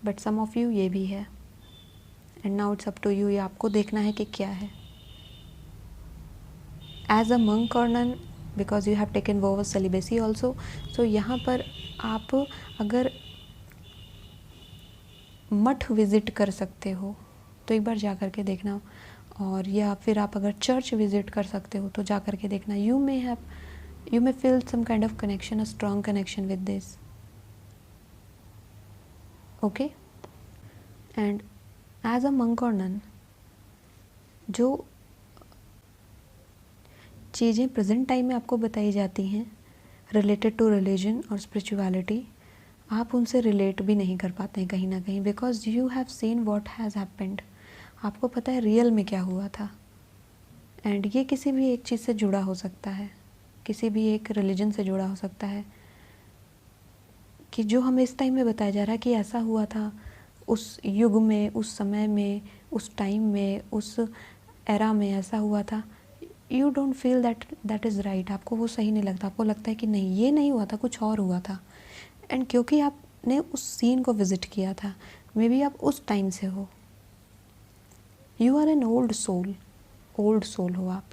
बट सम ऑफ यू ये भी है। And now it's up to you, ये आपको देखना है कि क्या है। एज अ मंक और nun, because you have taken vows celibacy also, so यहाँ पर आप अगर मठ विज़िट कर सकते हो तो एक बार जा कर के देखना, और या फिर आप अगर चर्च विज़िट कर सकते हो तो जा कर के देखना। You may feel some kind of connection, a strong connection with this, okay. And as a monk और नन, जो चीज़ें प्रेजेंट टाइम में आपको बताई जाती हैं रिलेटेड टू रिलीजन और स्पिरिचुअलिटी, आप उनसे रिलेट भी नहीं कर पाते हैं कहीं ना कहीं, because you have seen what has happened. आपको पता है रियल में क्या हुआ था। एंड ये किसी भी एक चीज़ से जुड़ा हो सकता है, किसी भी एक रिलीजन से जुड़ा हो सकता है, कि जो हमें इस टाइम में बताया जा रहा है कि ऐसा हुआ था उस युग में, उस समय में, उस टाइम में, उस एरा में ऐसा हुआ था। You don't feel that is right. आपको वो सही नहीं लगता, आपको लगता है कि नहीं ये नहीं हुआ था, कुछ और हुआ था। एंड क्योंकि आपने उस सीन को विज़िट किया था, मे बी आप उस टाइम से हो, you are an old soul हो आप।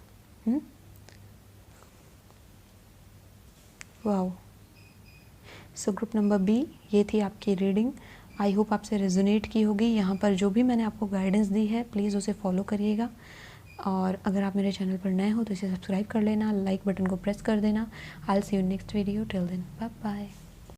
Wow. So group number B, ये थी आपकी रीडिंग। आई होप आपसे रेजोनेट की होगी। यहाँ पर जो भी मैंने आपको गाइडेंस दी है प्लीज़ उसे फॉलो करिएगा, और अगर आप मेरे चैनल पर नए हो तो इसे सब्सक्राइब कर लेना, लाइक बटन को प्रेस कर देना। I will see you next video, till then bye bye.